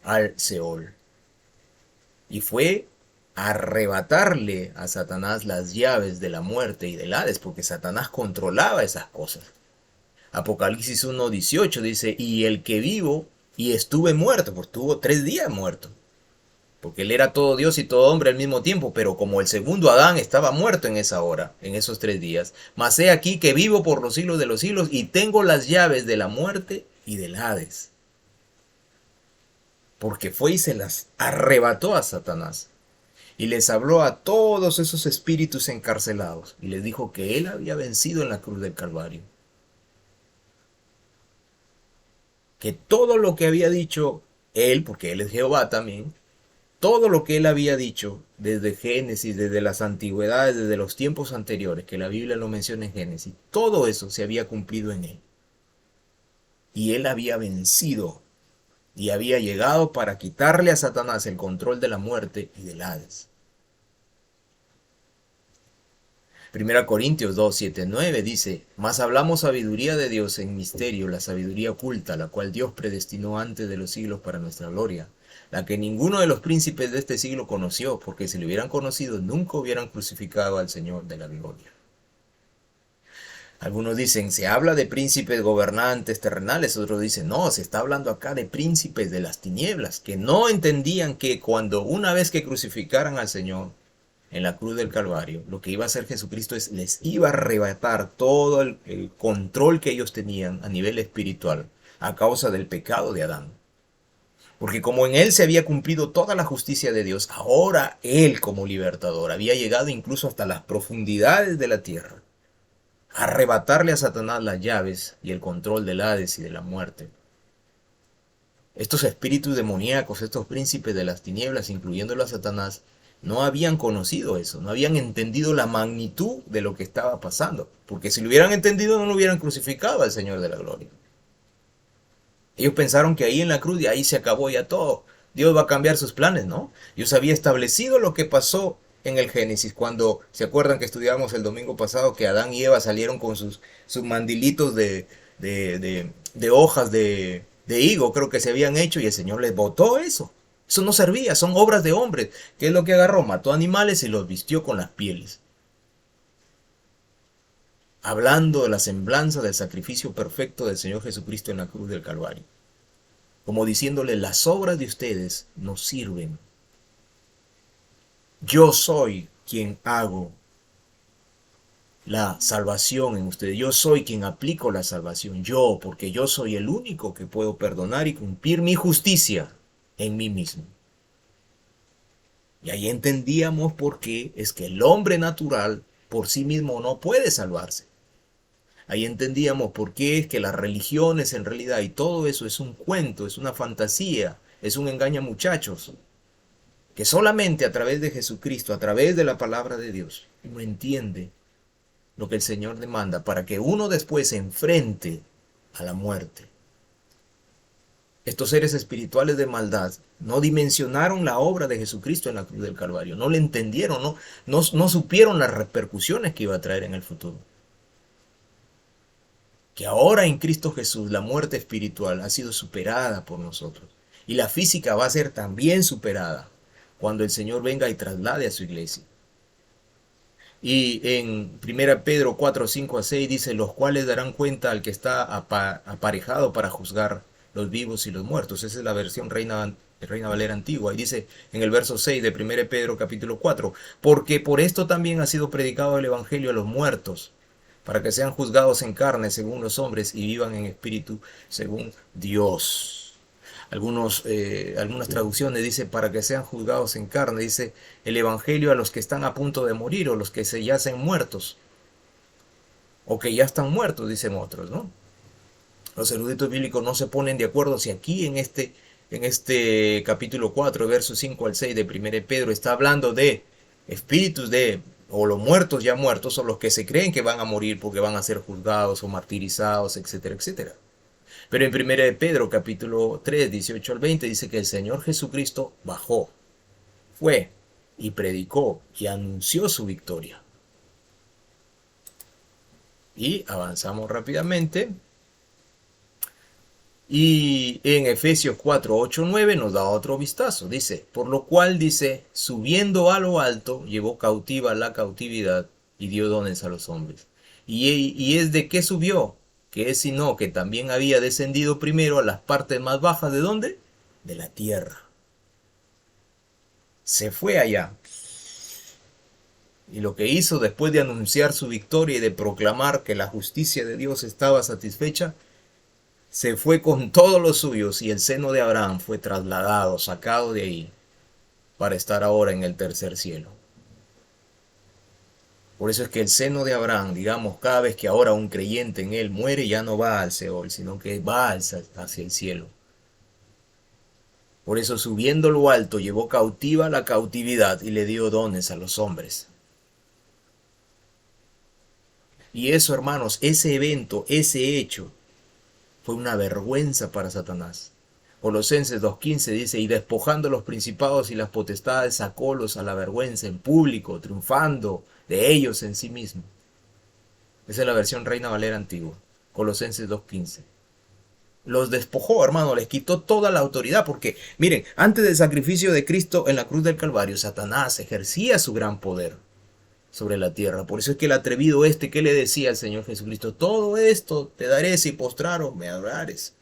al Seol y fue a arrebatarle a Satanás las llaves de la muerte y del Hades, porque Satanás controlaba esas cosas. Apocalipsis 1:18 dice, y el que vivo y estuve muerto, porque estuvo 3 días muerto, porque él era todo Dios y todo hombre al mismo tiempo, pero como el segundo Adán estaba muerto en esa hora, en esos 3 días, mas he aquí que vivo por los siglos de los siglos y tengo las llaves de la muerte y del Hades, porque fue y se las arrebató a Satanás. Y les habló a todos esos espíritus encarcelados y les dijo que él había vencido en la cruz del Calvario. Que todo lo que había dicho él, porque él es Jehová también, todo lo que él había dicho desde Génesis, desde las antigüedades, desde los tiempos anteriores, que la Biblia lo menciona en Génesis, todo eso se había cumplido en él. Y él había vencido y había llegado para quitarle a Satanás el control de la muerte y del Hades. Primera Corintios 2, 7, 9 dice, mas hablamos sabiduría de Dios en misterio, la sabiduría oculta, la cual Dios predestinó antes de los siglos para nuestra gloria, la que ninguno de los príncipes de este siglo conoció, porque si lo hubieran conocido nunca hubieran crucificado al Señor de la gloria. Algunos dicen, se habla de príncipes gobernantes terrenales, otros dicen, no, se está hablando acá de príncipes de las tinieblas, que no entendían que cuando una vez que crucificaran al Señor, en la cruz del Calvario, lo que iba a hacer Jesucristo es les iba a arrebatar todo el control que ellos tenían a nivel espiritual a causa del pecado de Adán. Porque como en él se había cumplido toda la justicia de Dios, ahora él como libertador había llegado incluso hasta las profundidades de la tierra, a arrebatarle a Satanás las llaves y el control del Hades y de la muerte. Estos espíritus demoníacos, estos príncipes de las tinieblas, incluyéndolo a Satanás, no habían conocido eso, no habían entendido la magnitud de lo que estaba pasando. Porque si lo hubieran entendido, no lo hubieran crucificado al Señor de la Gloria. Ellos pensaron que ahí en la cruz, y ahí se acabó ya todo. Dios va a cambiar sus planes, ¿no? Dios había establecido lo que pasó en el Génesis, cuando se acuerdan que estudiamos el domingo pasado que Adán y Eva salieron con sus mandilitos de hojas de higo, creo que se habían hecho, y el Señor les botó eso. Eso no servía, son obras de hombres. ¿Qué es lo que agarró? Mató animales y los vistió con las pieles. Hablando de la semblanza del sacrificio perfecto del Señor Jesucristo en la cruz del Calvario. Como diciéndole, las obras de ustedes no sirven. Yo soy quien hago la salvación en ustedes. Yo soy quien aplico la salvación. Yo, porque yo soy el único que puedo perdonar y cumplir mi justicia en mí mismo. Y ahí entendíamos por qué es que el hombre natural por sí mismo no puede salvarse. Ahí entendíamos por qué es que las religiones en realidad y todo eso es un cuento, es una fantasía, es un engaño a muchachos. Que solamente a través de Jesucristo, a través de la palabra de Dios, uno entiende lo que el Señor demanda para que uno después se enfrente a la muerte. Estos seres espirituales de maldad no dimensionaron la obra de Jesucristo en la cruz del Calvario, no le entendieron, no supieron las repercusiones que iba a traer en el futuro. Que ahora en Cristo Jesús la muerte espiritual ha sido superada por nosotros y la física va a ser también superada cuando el Señor venga y traslade a su iglesia. Y en 1 Pedro 4, 5 a 6 dice, los cuales darán cuenta al que está aparejado para juzgar los vivos y los muertos. Esa es la versión Reina Valera antigua. Y dice en el verso 6 de 1 Pedro capítulo 4, porque por esto también ha sido predicado el evangelio a los muertos, para que sean juzgados en carne según los hombres y vivan en espíritu según Dios. Algunas traducciones dice para que sean juzgados en carne, dice el evangelio a los que están a punto de morir o los que se yacen muertos o que ya están muertos, dicen otros, ¿no? Los eruditos bíblicos no se ponen de acuerdo si aquí en este capítulo 4, versos 5 al 6 de 1 Pedro está hablando de espíritus o los muertos ya muertos o los que se creen que van a morir porque van a ser juzgados o martirizados, etcétera, etcétera. Pero en 1 Pedro capítulo 3, 18 al 20 dice que el Señor Jesucristo bajó, fue y predicó y anunció su victoria. Y avanzamos rápidamente. Y en Efesios 4, 8, 9 nos da otro vistazo. Dice, por lo cual dice, subiendo a lo alto, llevó cautiva la cautividad y dio dones a los hombres. Y es de qué subió, que es sino que también había descendido primero a las partes más bajas de ¿dónde? De la tierra. Se fue allá. Y lo que hizo después de anunciar su victoria y de proclamar que la justicia de Dios estaba satisfecha, se fue con todos los suyos y el seno de Abraham fue trasladado, sacado de ahí, para estar ahora en el tercer cielo. Por eso es que el seno de Abraham, digamos, cada vez que ahora un creyente en él muere, ya no va al Seol, sino que va hacia el cielo. Por eso subiendo lo alto llevó cautiva la cautividad y le dio dones a los hombres. Y eso, hermanos, ese evento, ese hecho, fue una vergüenza para Satanás. Colosenses 2.15 dice, y despojando los principados y las potestades, sacólos a la vergüenza en público, triunfando de ellos en sí mismo. Esa es la versión Reina Valera antigua. Colosenses 2.15. Los despojó, hermano, les quitó toda la autoridad, porque, miren, antes del sacrificio de Cristo en la cruz del Calvario, Satanás ejercía su gran poder sobre la tierra. Por eso es que el atrevido que le decía al Señor Jesucristo, todo esto te daré si postraros me adorares.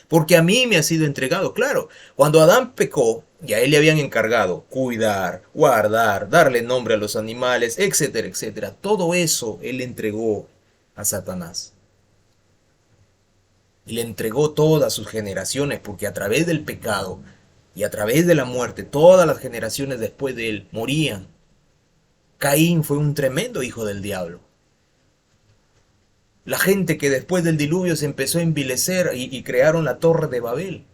Porque a mí me ha sido entregado. Claro, cuando Adán pecó, ya a él le habían encargado cuidar, guardar, darle nombre a los animales, etcétera, etcétera. Todo eso él le entregó a Satanás. Y le entregó todas sus generaciones, porque a través del pecado y a través de la muerte, todas las generaciones después de él morían. Caín fue un tremendo hijo del diablo. La gente que después del diluvio se empezó a envilecer y crearon la Torre de Babel.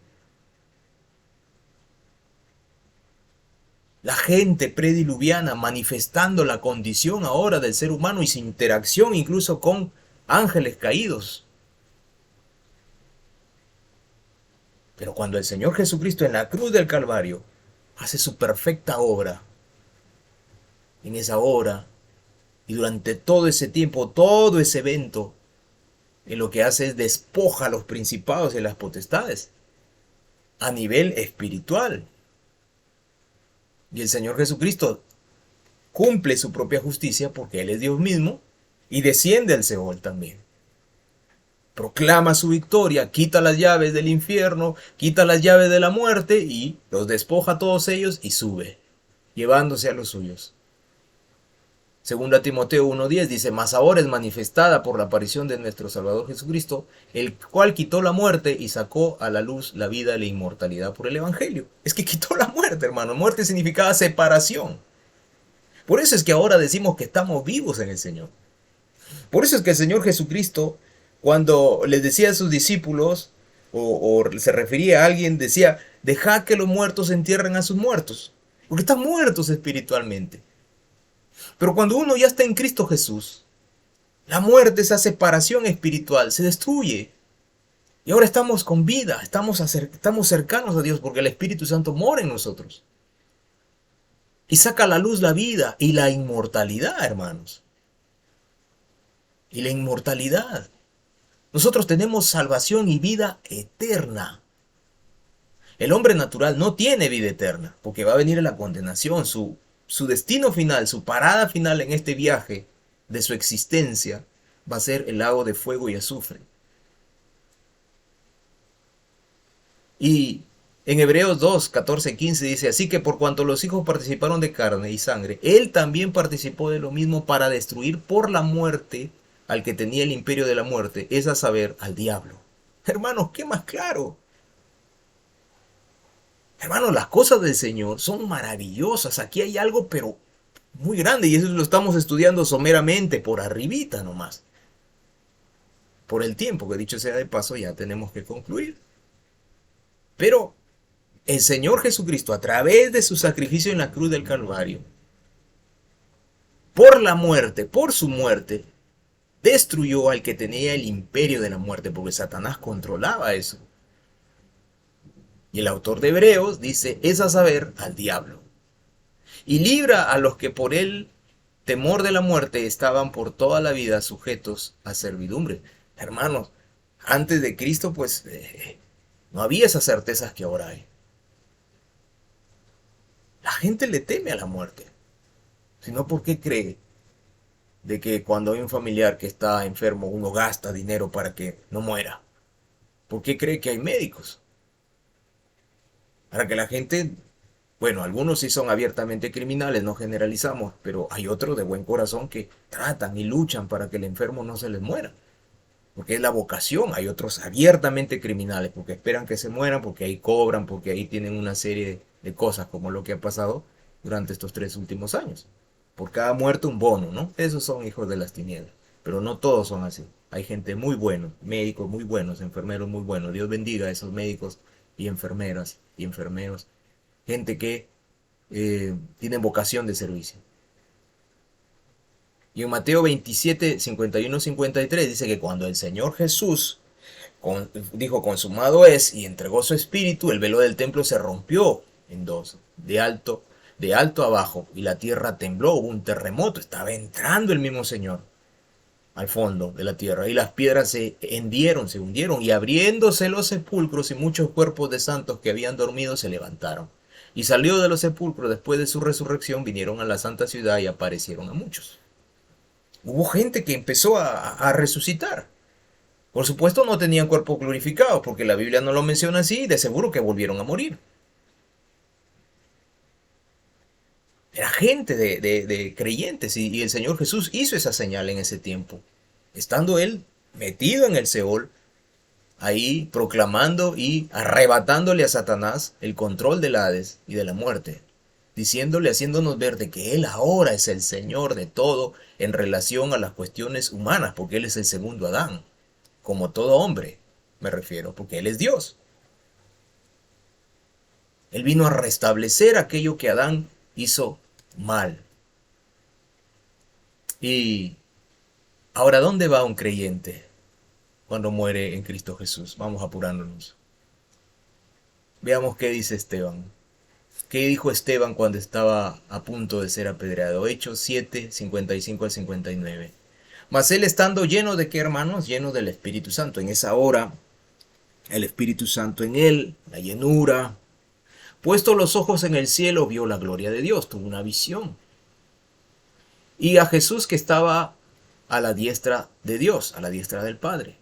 La gente prediluviana manifestando la condición ahora del ser humano y su interacción incluso con ángeles caídos. Pero cuando el Señor Jesucristo en la cruz del Calvario hace su perfecta obra, en esa hora y durante todo ese tiempo, todo ese evento, en lo que hace es despoja a los principados y las potestades a nivel espiritual. Y el Señor Jesucristo cumple su propia justicia porque Él es Dios mismo y desciende al Seol también. Proclama su victoria, quita las llaves del infierno, quita las llaves de la muerte y los despoja a todos ellos y sube, llevándose a los suyos. Segunda Timoteo 1.10 dice, mas ahora es manifestada por la aparición de nuestro Salvador Jesucristo, el cual quitó la muerte y sacó a la luz la vida y la inmortalidad por el Evangelio. Es que quitó la muerte, hermano. Muerte significaba separación. Por eso es que ahora decimos que estamos vivos en el Señor. Por eso es que el Señor Jesucristo, cuando les decía a sus discípulos, o se refería a alguien, decía, dejad que los muertos entierren a sus muertos, porque están muertos espiritualmente. Pero cuando uno ya está en Cristo Jesús, la muerte, esa separación espiritual, se destruye. Y ahora estamos con vida, estamos cercanos a Dios porque el Espíritu Santo mora en nosotros. Y saca a la luz la vida y la inmortalidad, hermanos. Y la inmortalidad. Nosotros tenemos salvación y vida eterna. El hombre natural no tiene vida eterna porque va a venir a la condenación. Su destino final, su parada final en este viaje de su existencia va a ser el lago de fuego y azufre. Y en Hebreos 2, 14, 15 dice, así que por cuanto los hijos participaron de carne y sangre, él también participó de lo mismo para destruir por la muerte al que tenía el imperio de la muerte, es a saber, al diablo. Hermanos, ¿qué más claro? Hermanos, las cosas del Señor son maravillosas. Aquí hay algo, pero muy grande, y eso lo estamos estudiando someramente, por arribita nomás. Por el tiempo, que dicho sea de paso, ya tenemos que concluir. Pero el Señor Jesucristo, a través de su sacrificio en la cruz del Calvario, por la muerte, por su muerte, destruyó al que tenía el imperio de la muerte, porque Satanás controlaba eso. Y el autor de Hebreos dice, es a saber, al diablo. y libra a los que por el temor de la muerte estaban por toda la vida sujetos a servidumbre. Hermanos, antes de Cristo pues no había esas certezas que ahora hay. La gente le teme a la muerte, sino porque cree de que cuando hay un familiar que está enfermo uno gasta dinero para que no muera. ¿Por qué cree que hay médicos? Para que la gente, bueno, algunos sí son abiertamente criminales, no generalizamos, pero hay otros de buen corazón que tratan y luchan para que el enfermo no se les muera. Porque es la vocación. Hay otros abiertamente criminales porque esperan que se mueran, porque ahí cobran, porque ahí tienen una serie de cosas como lo que ha pasado durante estos 3 últimos años. Por cada muerto un bono, ¿no? Esos son hijos de las tinieblas. Pero no todos son así. Hay gente muy buena, médicos muy buenos, enfermeros muy buenos. Dios bendiga a esos médicos y enfermeras y enfermeros. Gente que tiene vocación de servicio. Y en Mateo 27, 51, 53 dice que cuando el Señor Jesús dijo consumado es y entregó su espíritu, el velo del templo se rompió en dos, de alto abajo, y la tierra tembló, hubo un terremoto, estaba entrando el mismo Señor al fondo de la tierra, y las piedras se hundieron, y abriéndose los sepulcros y muchos cuerpos de santos que habían dormido se levantaron. Y salió de los sepulcros después de su resurrección, vinieron a la santa ciudad y aparecieron a muchos. Hubo gente que empezó a resucitar. Por supuesto no tenían cuerpos glorificados, porque la Biblia no lo menciona así, y de seguro que volvieron a morir. Era gente de creyentes, y el Señor Jesús hizo esa señal en ese tiempo. Estando él metido en el Seol, ahí proclamando y arrebatándole a Satanás el control del Hades y de la muerte, diciéndole, haciéndonos ver de que él ahora es el Señor de todo en relación a las cuestiones humanas, porque él es el segundo Adán, como todo hombre, me refiero, porque él es Dios. Él vino a restablecer aquello que Adán hizo mal. Y ahora, ¿dónde va un creyente cuando muere en Cristo Jesús? Vamos apurándonos. Veamos qué dice Esteban. ¿Qué dijo Esteban cuando estaba a punto de ser apedreado? Hechos 7, 55 al 59. Mas él estando lleno de qué, hermanos? Lleno del Espíritu Santo. En esa hora, el Espíritu Santo en él, la llenura. Puesto los ojos en el cielo, vio la gloria de Dios, tuvo una visión. Y a Jesús que estaba a la diestra de Dios, a la diestra del Padre.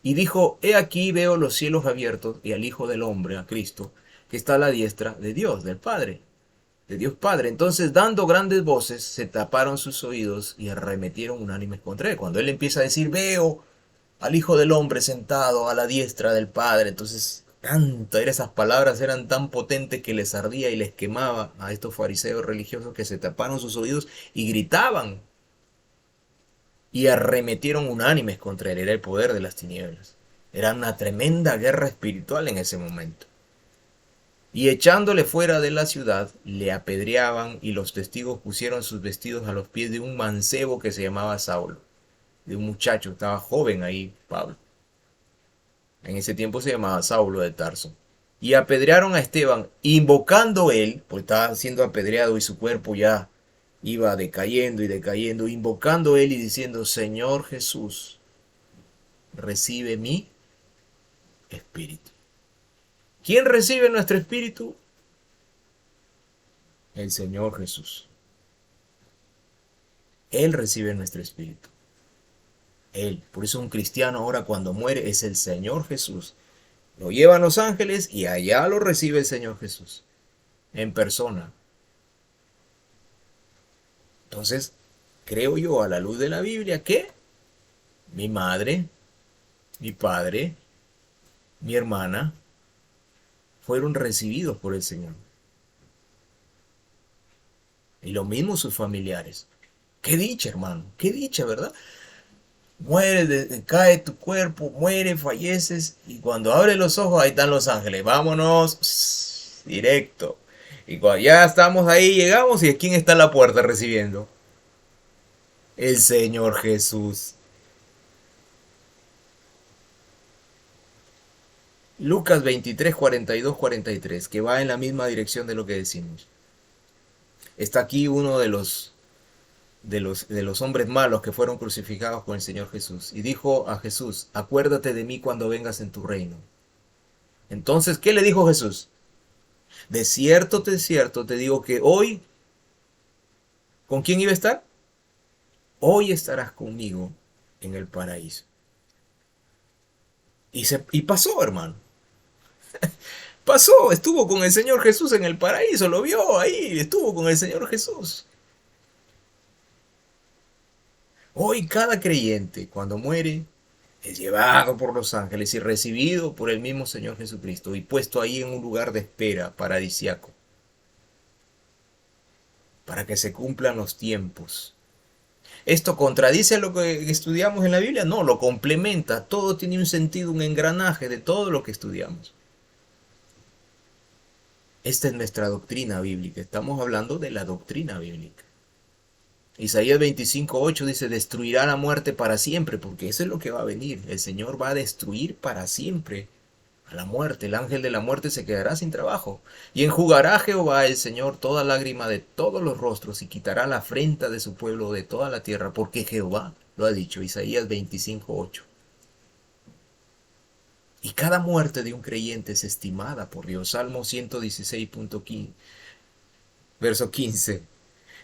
Y dijo, he aquí veo los cielos abiertos y al Hijo del Hombre, a Cristo, que está a la diestra de Dios, del Padre, de Dios Padre. Entonces, dando grandes voces, se taparon sus oídos y arremetieron unánimes contra él. Cuando él empieza a decir, veo al Hijo del Hombre sentado a la diestra del Padre, entonces esas palabras eran tan potentes que les ardía y les quemaba a estos fariseos religiosos, que se taparon sus oídos y gritaban y arremetieron unánimes contra él. Era el poder de las tinieblas. Era una tremenda guerra espiritual en ese momento. Y echándole fuera de la ciudad, le apedreaban, y los testigos pusieron sus vestidos a los pies de un mancebo que se llamaba Saulo, de un muchacho, estaba joven ahí, Pablo. En ese tiempo se llamaba Saulo de Tarso. Y apedrearon a Esteban, invocando él, pues estaba siendo apedreado y su cuerpo ya iba decayendo y decayendo, invocando él y diciendo, Señor Jesús, recibe mi espíritu. ¿Quién recibe nuestro espíritu? El Señor Jesús. Él recibe nuestro espíritu. Él. Por eso un cristiano ahora cuando muere es el Señor Jesús. Lo llevan los ángeles y allá lo recibe el Señor Jesús. En persona. Entonces, creo yo a la luz de la Biblia que mi madre, mi padre, mi hermana fueron recibidos por el Señor. Y lo mismo sus familiares. Qué dicha, hermano. Qué dicha, ¿verdad? Muere, cae tu cuerpo, muere, falleces, y cuando abres los ojos, ahí están los ángeles. Vámonos directo. Y cuando ya estamos ahí, llegamos, y ¿quién está en la puerta recibiendo? El Señor Jesús. Lucas 23, 42, 43, que va en la misma dirección de lo que decimos. Está aquí uno de los hombres malos que fueron crucificados con el Señor Jesús. Y dijo a Jesús, acuérdate de mí cuando vengas en tu reino. Entonces, ¿qué le dijo Jesús? De cierto te digo que hoy, ¿con quién iba a estar? Hoy estarás conmigo en el paraíso. Y pasó, hermano. Pasó, estuvo con el Señor Jesús en el paraíso, lo vio ahí, estuvo con el Señor Jesús. Hoy cada creyente, cuando muere, es llevado por los ángeles y recibido por el mismo Señor Jesucristo y puesto ahí en un lugar de espera paradisiaco para que se cumplan los tiempos. ¿Esto contradice lo que estudiamos en la Biblia? No, lo complementa. Todo tiene un sentido, un engranaje de todo lo que estudiamos. Esta es nuestra doctrina bíblica. Estamos hablando de la doctrina bíblica. Isaías 25:8 dice, destruirá la muerte para siempre, porque eso es lo que va a venir. El Señor va a destruir para siempre a la muerte. El ángel de la muerte se quedará sin trabajo. Y enjugará Jehová el Señor toda lágrima de todos los rostros y quitará la afrenta de su pueblo de toda la tierra, porque Jehová lo ha dicho. Isaías 25:8. Y cada muerte de un creyente es estimada por Dios. Salmo 116.15, verso 15.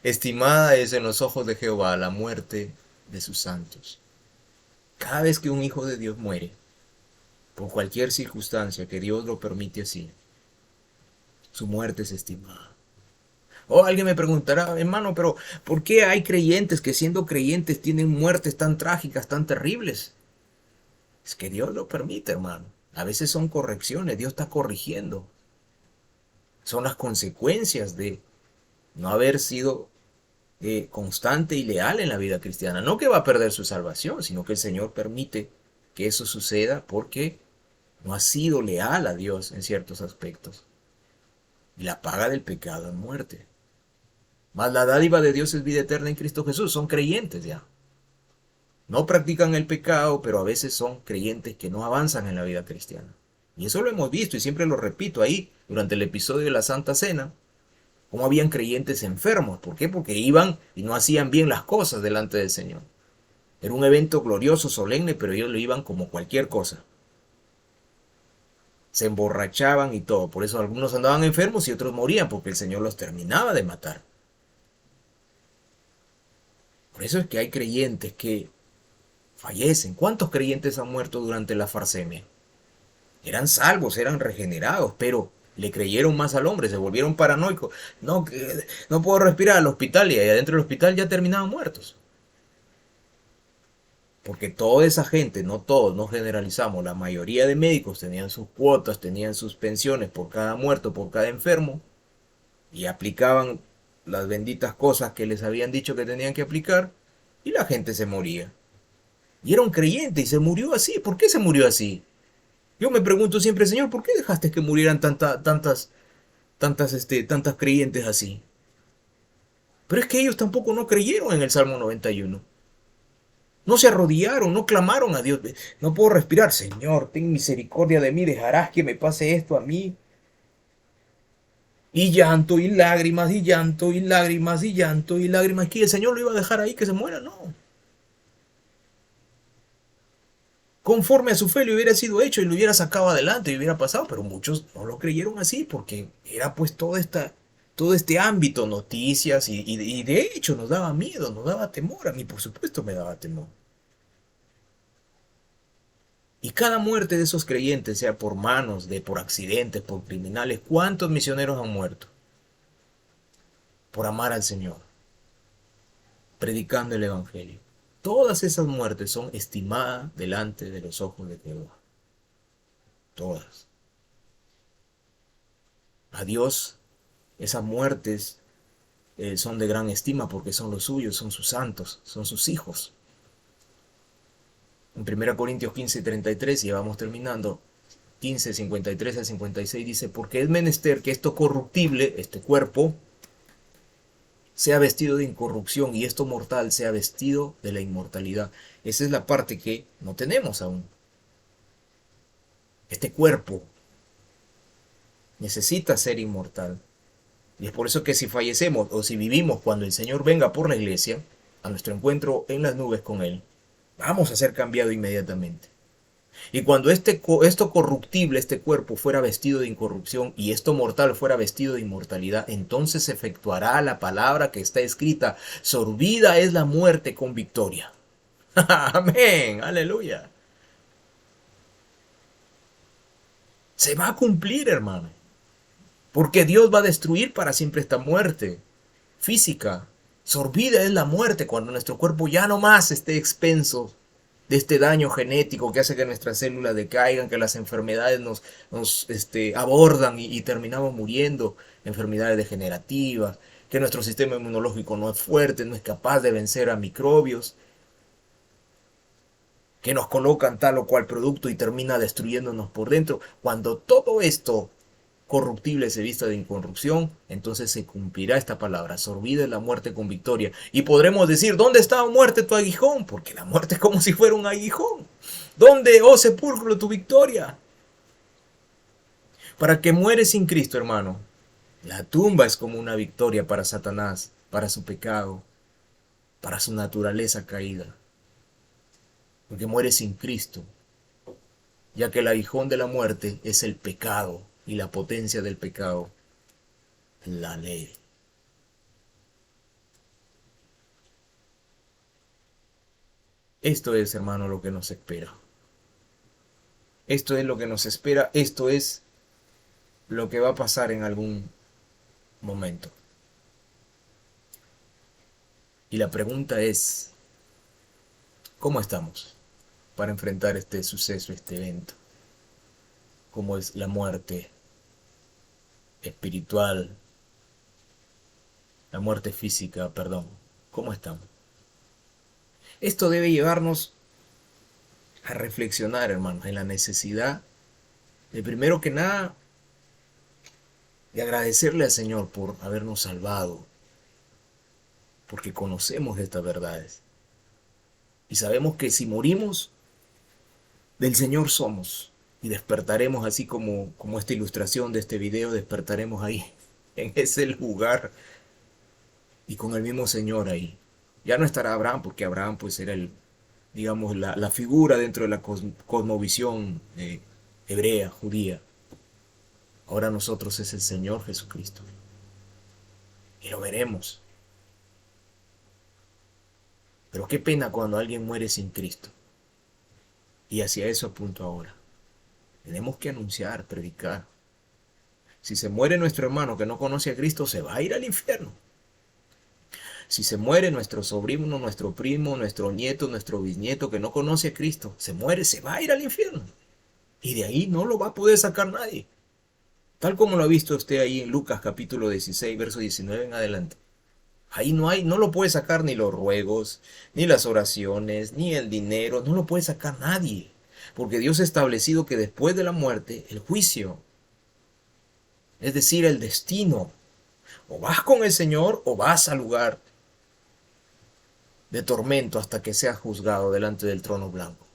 Estimada es en los ojos de Jehová la muerte de sus santos. Cada vez que un hijo de Dios muere, por cualquier circunstancia que Dios lo permite así, su muerte es estimada. O alguien me preguntará, hermano, pero ¿por qué hay creyentes que siendo creyentes tienen muertes tan trágicas, tan terribles? Es que Dios lo permite, hermano. A veces son correcciones, Dios está corrigiendo. Son las consecuencias de no haber sido constante y leal en la vida cristiana. No que va a perder su salvación, sino que el Señor permite que eso suceda porque no ha sido leal a Dios en ciertos aspectos. Y la paga del pecado es muerte. Mas la dádiva de Dios es vida eterna en Cristo Jesús. Son creyentes ya. No practican el pecado, pero a veces son creyentes que no avanzan en la vida cristiana. Y eso lo hemos visto y siempre lo repito ahí durante el episodio de la Santa Cena. Cómo habían creyentes enfermos. ¿Por qué? Porque iban y no hacían bien las cosas delante del Señor. Era un evento glorioso, solemne, pero ellos lo iban como cualquier cosa. Se emborrachaban y todo. Por eso algunos andaban enfermos y otros morían, porque el Señor los terminaba de matar. Por eso es que hay creyentes que fallecen. ¿Cuántos creyentes han muerto durante la farsemia? Eran salvos, eran regenerados, pero le creyeron más al hombre, se volvieron paranoicos. No, que no puedo respirar al hospital y ahí adentro del hospital ya terminaban muertos. Porque toda esa gente, no todos, no generalizamos, la mayoría de médicos tenían sus cuotas, tenían sus pensiones por cada muerto, por cada enfermo, y aplicaban las benditas cosas que les habían dicho que tenían que aplicar, y la gente se moría. Y era un creyente y se murió así. ¿Por qué se murió así? Yo me pregunto siempre, Señor, ¿por qué dejaste que murieran tantas creyentes así? Pero es que ellos tampoco no creyeron en el Salmo 91. No se arrodillaron, no clamaron a Dios. No puedo respirar. Señor, ten misericordia de mí, dejarás que me pase esto a mí. Y llanto, y lágrimas, y llanto, y lágrimas, y llanto, y lágrimas. ¿Que el Señor lo iba a dejar ahí que se muera? No. Conforme a su fe le hubiera sido hecho y lo hubiera sacado adelante y hubiera pasado, pero muchos no lo creyeron así porque era pues todo este ámbito, noticias y de hecho nos daba miedo, nos daba temor, a mí por supuesto me daba temor. Y cada muerte de esos creyentes, sea por manos, por accidentes, por criminales, ¿cuántos misioneros han muerto? Por amar al Señor, predicando el Evangelio. Todas esas muertes son estimadas delante de los ojos de Jehová. Todas. A Dios esas muertes son de gran estima porque son los suyos, son sus santos, son sus hijos. En 1 Corintios 15:33, y vamos terminando, 15:53 al 56 dice, porque es menester que esto corruptible, este cuerpo, sea vestido de incorrupción y esto mortal sea vestido de la inmortalidad. Esa es la parte que no tenemos aún. Este cuerpo necesita ser inmortal. Y es por eso que si fallecemos o si vivimos cuando el Señor venga por la iglesia, a nuestro encuentro en las nubes con Él, vamos a ser cambiados inmediatamente. Y cuando esto corruptible, este cuerpo, fuera vestido de incorrupción y esto mortal fuera vestido de inmortalidad, entonces se efectuará la palabra que está escrita: sorbida es la muerte con victoria. Amén, aleluya. Se va a cumplir, hermano. Porque Dios va a destruir para siempre esta muerte física. Sorbida es la muerte cuando nuestro cuerpo ya no más esté expenso de este daño genético que hace que nuestras células decaigan, que las enfermedades nos abordan y terminamos muriendo, enfermedades degenerativas, que nuestro sistema inmunológico no es fuerte, no es capaz de vencer a microbios, que nos colocan tal o cual producto y termina destruyéndonos por dentro. Cuando todo esto corruptible se vista de incorrupción, entonces se cumplirá esta palabra: sorbida es la muerte con victoria. Y podremos decir: ¿dónde está, oh muerte, tu aguijón? Porque la muerte es como si fuera un aguijón. ¿Dónde, oh sepulcro, tu victoria? Para que mueres sin Cristo, hermano, la tumba es como una victoria para Satanás, para su pecado, para su naturaleza caída. Porque mueres sin Cristo, ya que el aguijón de la muerte es el pecado, y la potencia del pecado, la ley. Esto es, hermano, lo que nos espera. Esto es lo que nos espera, esto es lo que va a pasar en algún momento. Y la pregunta es: ¿cómo estamos para enfrentar este suceso, este evento? ¿Cómo es la muerte espiritual, la muerte física, perdón? ¿Cómo estamos? Esto debe llevarnos a reflexionar, hermanos, en la necesidad de, primero que nada, de agradecerle al Señor por habernos salvado, porque conocemos estas verdades y sabemos que si morimos, del Señor somos, y despertaremos así como esta ilustración de este video, despertaremos ahí, en ese lugar, y con el mismo Señor ahí. Ya no estará Abraham, porque Abraham pues era digamos, la figura dentro de la cosmovisión hebrea, judía. Ahora nosotros es el Señor Jesucristo. Y lo veremos. Pero qué pena cuando alguien muere sin Cristo. Y hacia eso apunto ahora. Tenemos que anunciar, predicar. Si se muere nuestro hermano que no conoce a Cristo, se va a ir al infierno. Si se muere nuestro sobrino, nuestro primo, nuestro nieto, nuestro bisnieto que no conoce a Cristo, se muere, se va a ir al infierno. Y de ahí no lo va a poder sacar nadie. Tal como lo ha visto usted ahí en Lucas capítulo 16, verso 19 en adelante. Ahí no lo puede sacar ni los ruegos, ni las oraciones, ni el dinero, no lo puede sacar nadie. Porque Dios ha establecido que después de la muerte, el juicio, es decir, el destino. O vas con el Señor o vas al lugar de tormento hasta que seas juzgado delante del trono blanco.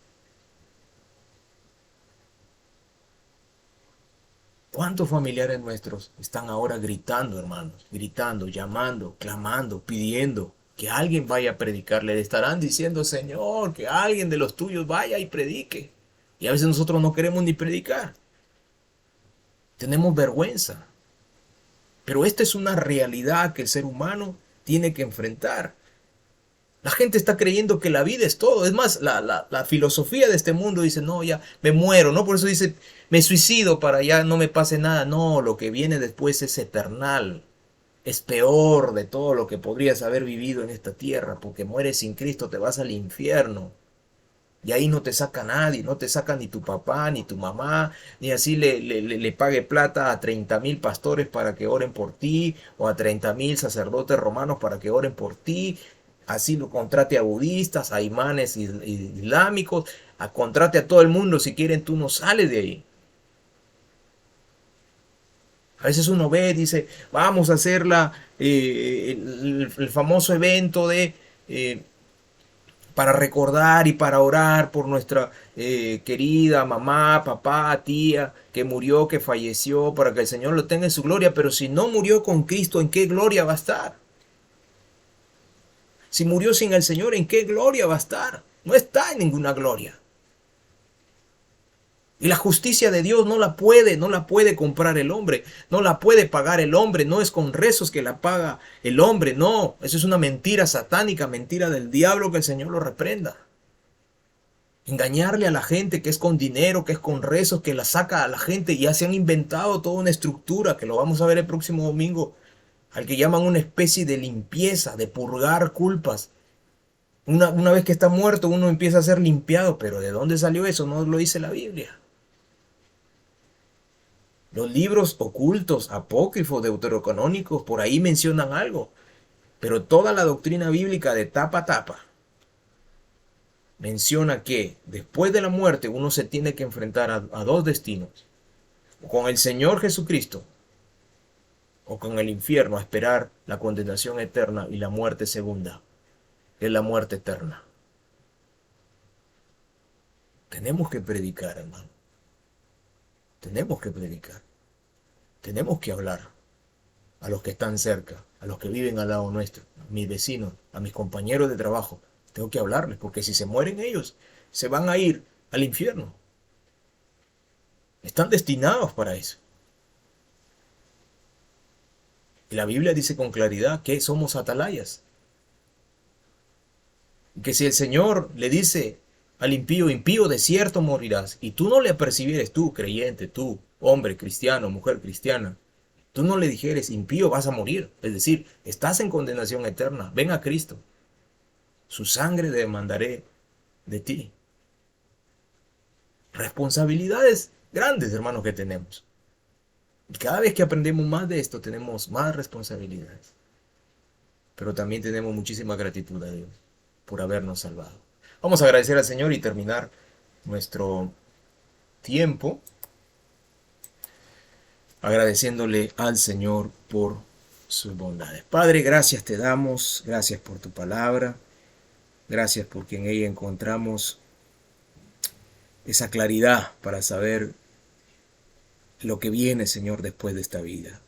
¿Cuántos familiares nuestros están ahora gritando, hermanos? Gritando, llamando, clamando, pidiendo que alguien vaya a predicar. Le estarán diciendo: Señor, que alguien de los tuyos vaya y predique. Y a veces nosotros no queremos ni predicar. Tenemos vergüenza. Pero esta es una realidad que el ser humano tiene que enfrentar. La gente está creyendo que la vida es todo. Es más, la filosofía de este mundo dice: no, ya me muero, ¿no? Por eso dice: me suicido para ya no me pase nada. No, lo que viene después es eternal. Es peor de todo lo que podrías haber vivido en esta tierra, porque mueres sin Cristo, te vas al infierno. Y ahí no te saca nadie, no te saca ni tu papá, ni tu mamá, ni así le pague plata a 30.000 pastores para que oren por ti, o a 30.000 sacerdotes romanos para que oren por ti. Así lo contrate a budistas, a imanes islámicos, contrate a todo el mundo. Si quieren, tú no sales de ahí. A veces uno ve, dice: vamos a hacer el famoso evento de para recordar y para orar por nuestra querida mamá, papá, tía, que murió, que falleció, para que el Señor lo tenga en su gloria. Pero si no murió con Cristo, ¿en qué gloria va a estar? Si murió sin el Señor, ¿en qué gloria va a estar? No está en ninguna gloria. Y la justicia de Dios no la puede comprar el hombre, no la puede pagar el hombre, no es con rezos que la paga el hombre, no, eso es una mentira satánica, mentira del diablo, que el Señor lo reprenda. Engañarle a la gente que es con dinero, que es con rezos, que la saca a la gente, ya se han inventado toda una estructura, que lo vamos a ver el próximo domingo, al que llaman una especie de limpieza, de purgar culpas. Una vez que está muerto uno empieza a ser limpiado, pero ¿de dónde salió eso? No lo dice la Biblia. Los libros ocultos, apócrifos, deuterocanónicos, por ahí mencionan algo. Pero toda la doctrina bíblica de tapa a tapa menciona que después de la muerte uno se tiene que enfrentar a dos destinos. O con el Señor Jesucristo o con el infierno, a esperar la condenación eterna y la muerte segunda, que es la muerte eterna. Tenemos que predicar, hermano. Tenemos que predicar. Tenemos que hablar a los que están cerca, a los que viven al lado nuestro, a mis vecinos, a mis compañeros de trabajo. Tengo que hablarles, porque si se mueren ellos, se van a ir al infierno. Están destinados para eso. Y la Biblia dice con claridad que somos atalayas. Y que si el Señor le dice al impío, impío de cierto morirás, y tú no le apercibieres, tú creyente, tú hombre cristiano, mujer cristiana, tú no le dijeres, impío, vas a morir. Es decir, estás en condenación eterna. Ven a Cristo. Su sangre demandaré de ti. Responsabilidades grandes, hermanos, que tenemos. Y cada vez que aprendemos más de esto, tenemos más responsabilidades. Pero también tenemos muchísima gratitud a Dios por habernos salvado. Vamos a agradecer al Señor y terminar nuestro tiempo agradeciéndole al Señor por sus bondades. Padre, gracias te damos, gracias por tu palabra, gracias porque en ella encontramos esa claridad para saber lo que viene, Señor, después de esta vida.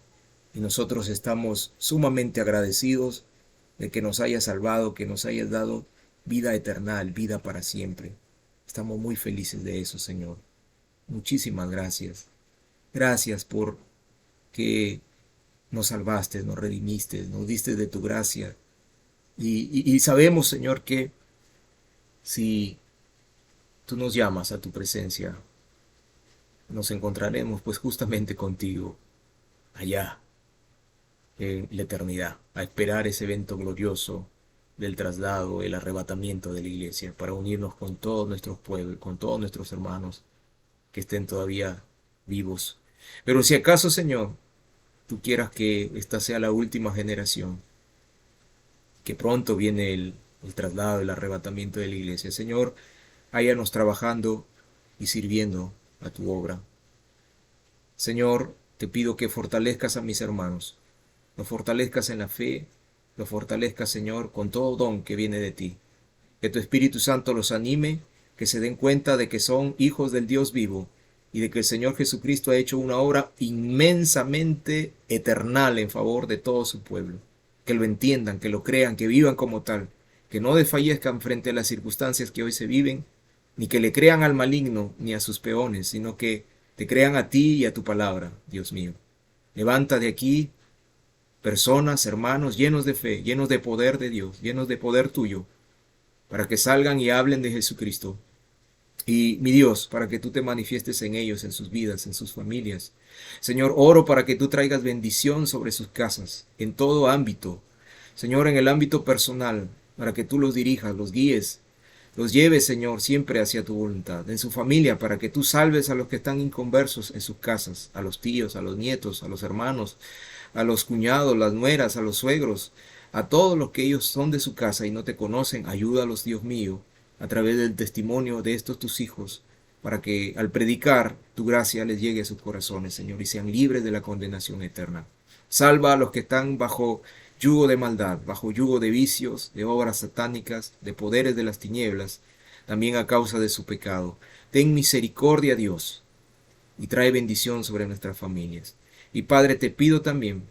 Y nosotros estamos sumamente agradecidos de que nos hayas salvado, que nos hayas dado vida eterna, vida para siempre. Estamos muy felices de eso, Señor. Muchísimas gracias. Gracias por que nos salvaste, nos redimiste, nos diste de tu gracia. Y sabemos, Señor, que si tú nos llamas a tu presencia, nos encontraremos pues justamente contigo, allá, en la eternidad, a esperar ese evento glorioso del traslado, el arrebatamiento de la iglesia, para unirnos con todos nuestros pueblos, con todos nuestros hermanos que estén todavía vivos. Pero si acaso, Señor, tú quieras que esta sea la última generación, que pronto viene el traslado, el arrebatamiento de la iglesia, Señor, háyanos trabajando y sirviendo a tu obra. Señor, te pido que fortalezcas a mis hermanos, los fortalezcas en la fe, los fortalezcas, Señor, con todo don que viene de ti. Que tu Espíritu Santo los anime, que se den cuenta de que son hijos del Dios vivo y de que el Señor Jesucristo ha hecho una obra inmensamente eternal en favor de todo su pueblo. Que lo entiendan, que lo crean, que vivan como tal, que no desfallezcan frente a las circunstancias que hoy se viven, ni que le crean al maligno ni a sus peones, sino que te crean a ti y a tu palabra, Dios mío. Levanta de aquí personas, hermanos, llenos de fe, llenos de poder de Dios, llenos de poder tuyo, para que salgan y hablen de Jesucristo. Y mi Dios, para que tú te manifiestes en ellos, en sus vidas, en sus familias. Señor, oro para que tú traigas bendición sobre sus casas, en todo ámbito. Señor, en el ámbito personal, para que tú los dirijas, los guíes, los lleves, Señor, siempre hacia tu voluntad. En su familia, para que tú salves a los que están inconversos en sus casas, a los tíos, a los nietos, a los hermanos, a los cuñados, las nueras, a los suegros, a todos los que ellos son de su casa y no te conocen. Ayúdalos, Dios mío, a través del testimonio de estos tus hijos, para que al predicar tu gracia les llegue a sus corazones, Señor, y sean libres de la condenación eterna. Salva a los que están bajo yugo de maldad, bajo yugo de vicios, de obras satánicas, de poderes de las tinieblas, también a causa de su pecado. Ten misericordia, Dios, y trae bendición sobre nuestras familias. Y Padre, te pido también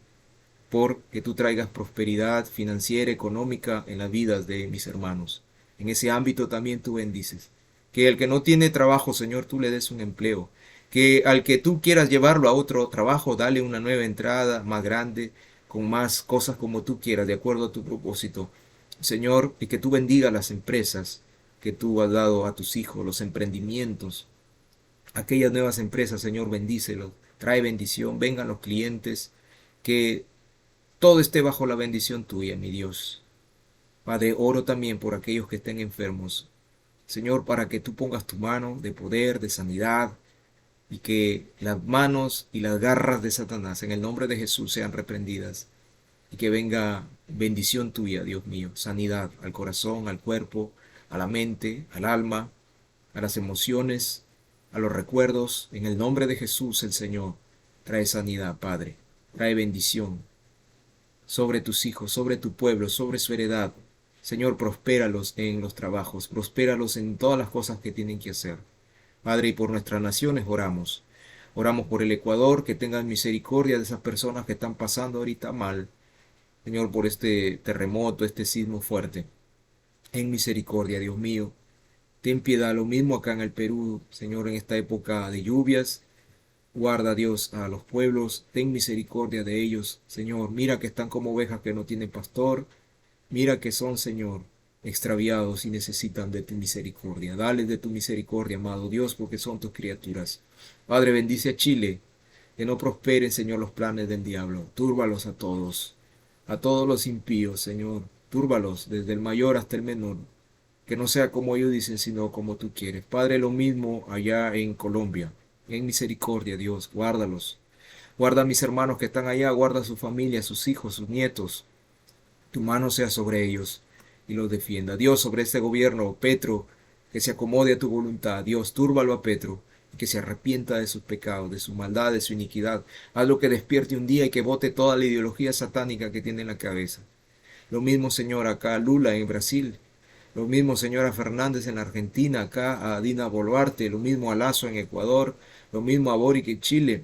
por que tú traigas prosperidad financiera, económica en las vidas de mis hermanos. En ese ámbito también tú bendices. Que el que no tiene trabajo, Señor, tú le des un empleo. Que al que tú quieras llevarlo a otro trabajo, dale una nueva entrada más grande, con más cosas como tú quieras, de acuerdo a tu propósito. Señor, y que tú bendiga las empresas que tú has dado a tus hijos, los emprendimientos, aquellas nuevas empresas, Señor, bendícelos, trae bendición, vengan los clientes, que todo esté bajo la bendición tuya, mi Dios. Padre, oro también por aquellos que estén enfermos. Señor, para que tú pongas tu mano de poder, de sanidad, y que las manos y las garras de Satanás en el nombre de Jesús sean reprendidas. Y que venga bendición tuya, Dios mío, sanidad al corazón, al cuerpo, a la mente, al alma, a las emociones, a los recuerdos. En el nombre de Jesús, el Señor, trae sanidad, Padre. Trae bendición sobre tus hijos, sobre tu pueblo, sobre su heredad. Señor, prospéralos en los trabajos, prospéralos en todas las cosas que tienen que hacer. Padre, y por nuestras naciones oramos. Oramos por el Ecuador, que tengan misericordia de esas personas que están pasando ahorita mal. Señor, por este terremoto, este sismo fuerte. En misericordia, Dios mío. Ten piedad, lo mismo acá en el Perú, Señor, en esta época de lluvias. Guarda, Dios, a los pueblos, ten misericordia de ellos, Señor. Mira que están como ovejas que no tienen pastor. Mira que son, Señor, extraviados y necesitan de tu misericordia. Dale de tu misericordia, amado Dios, porque son tus criaturas. Padre, bendice a Chile, que no prosperen, Señor, los planes del diablo. Túrbalos a todos los impíos, Señor. Túrbalos, desde el mayor hasta el menor. Que no sea como ellos dicen, sino como tú quieres. Padre, lo mismo allá en Colombia. En misericordia, Dios, guárdalos. Guarda a mis hermanos que están allá, guarda a su familia, a sus hijos, sus nietos. Tu mano sea sobre ellos y los defienda. Dios, sobre este gobierno, Petro, que se acomode a tu voluntad. Dios, túrbalo a Petro, y que se arrepienta de sus pecados, de su maldad, de su iniquidad. Hazlo que despierte un día y que bote toda la ideología satánica que tiene en la cabeza. Lo mismo, Señor, acá a Lula en Brasil. Lo mismo, señora Fernández en Argentina, acá a Dina Boluarte, lo mismo a Lazo en Ecuador, lo mismo a Boric en Chile,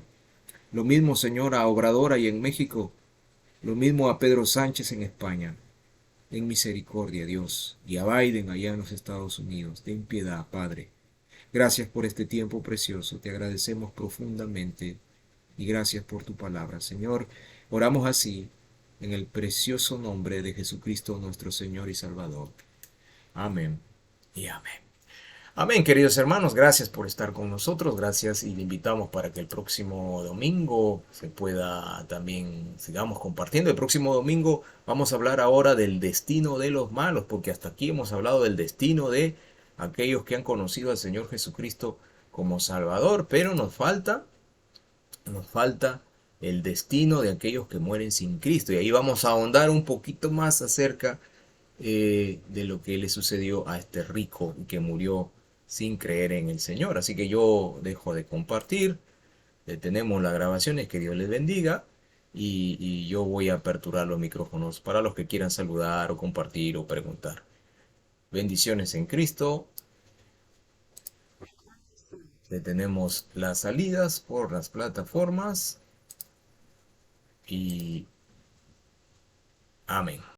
lo mismo, señora, a Obradora y en México, lo mismo a Pedro Sánchez en España. Ten misericordia, Dios, y a Biden allá en los Estados Unidos. Ten piedad, Padre. Gracias por este tiempo precioso. Te agradecemos profundamente y gracias por tu palabra. Señor, oramos así en el precioso nombre de Jesucristo nuestro Señor y Salvador. Amén y amén. Amén, queridos hermanos, gracias por estar con nosotros, gracias y le invitamos para que el próximo domingo se pueda también, sigamos compartiendo. El próximo domingo vamos a hablar ahora del destino de los malos, porque hasta aquí hemos hablado del destino de aquellos que han conocido al Señor Jesucristo como Salvador, pero nos falta el destino de aquellos que mueren sin Cristo. Y ahí vamos a ahondar un poquito más acerca de lo que le sucedió a este rico que murió sin creer en el Señor. Así que yo dejo de compartir, detenemos las grabaciones, que Dios les bendiga y yo voy a aperturar los micrófonos para los que quieran saludar o compartir o preguntar. Bendiciones en Cristo. Detenemos las salidas por las plataformas y amén.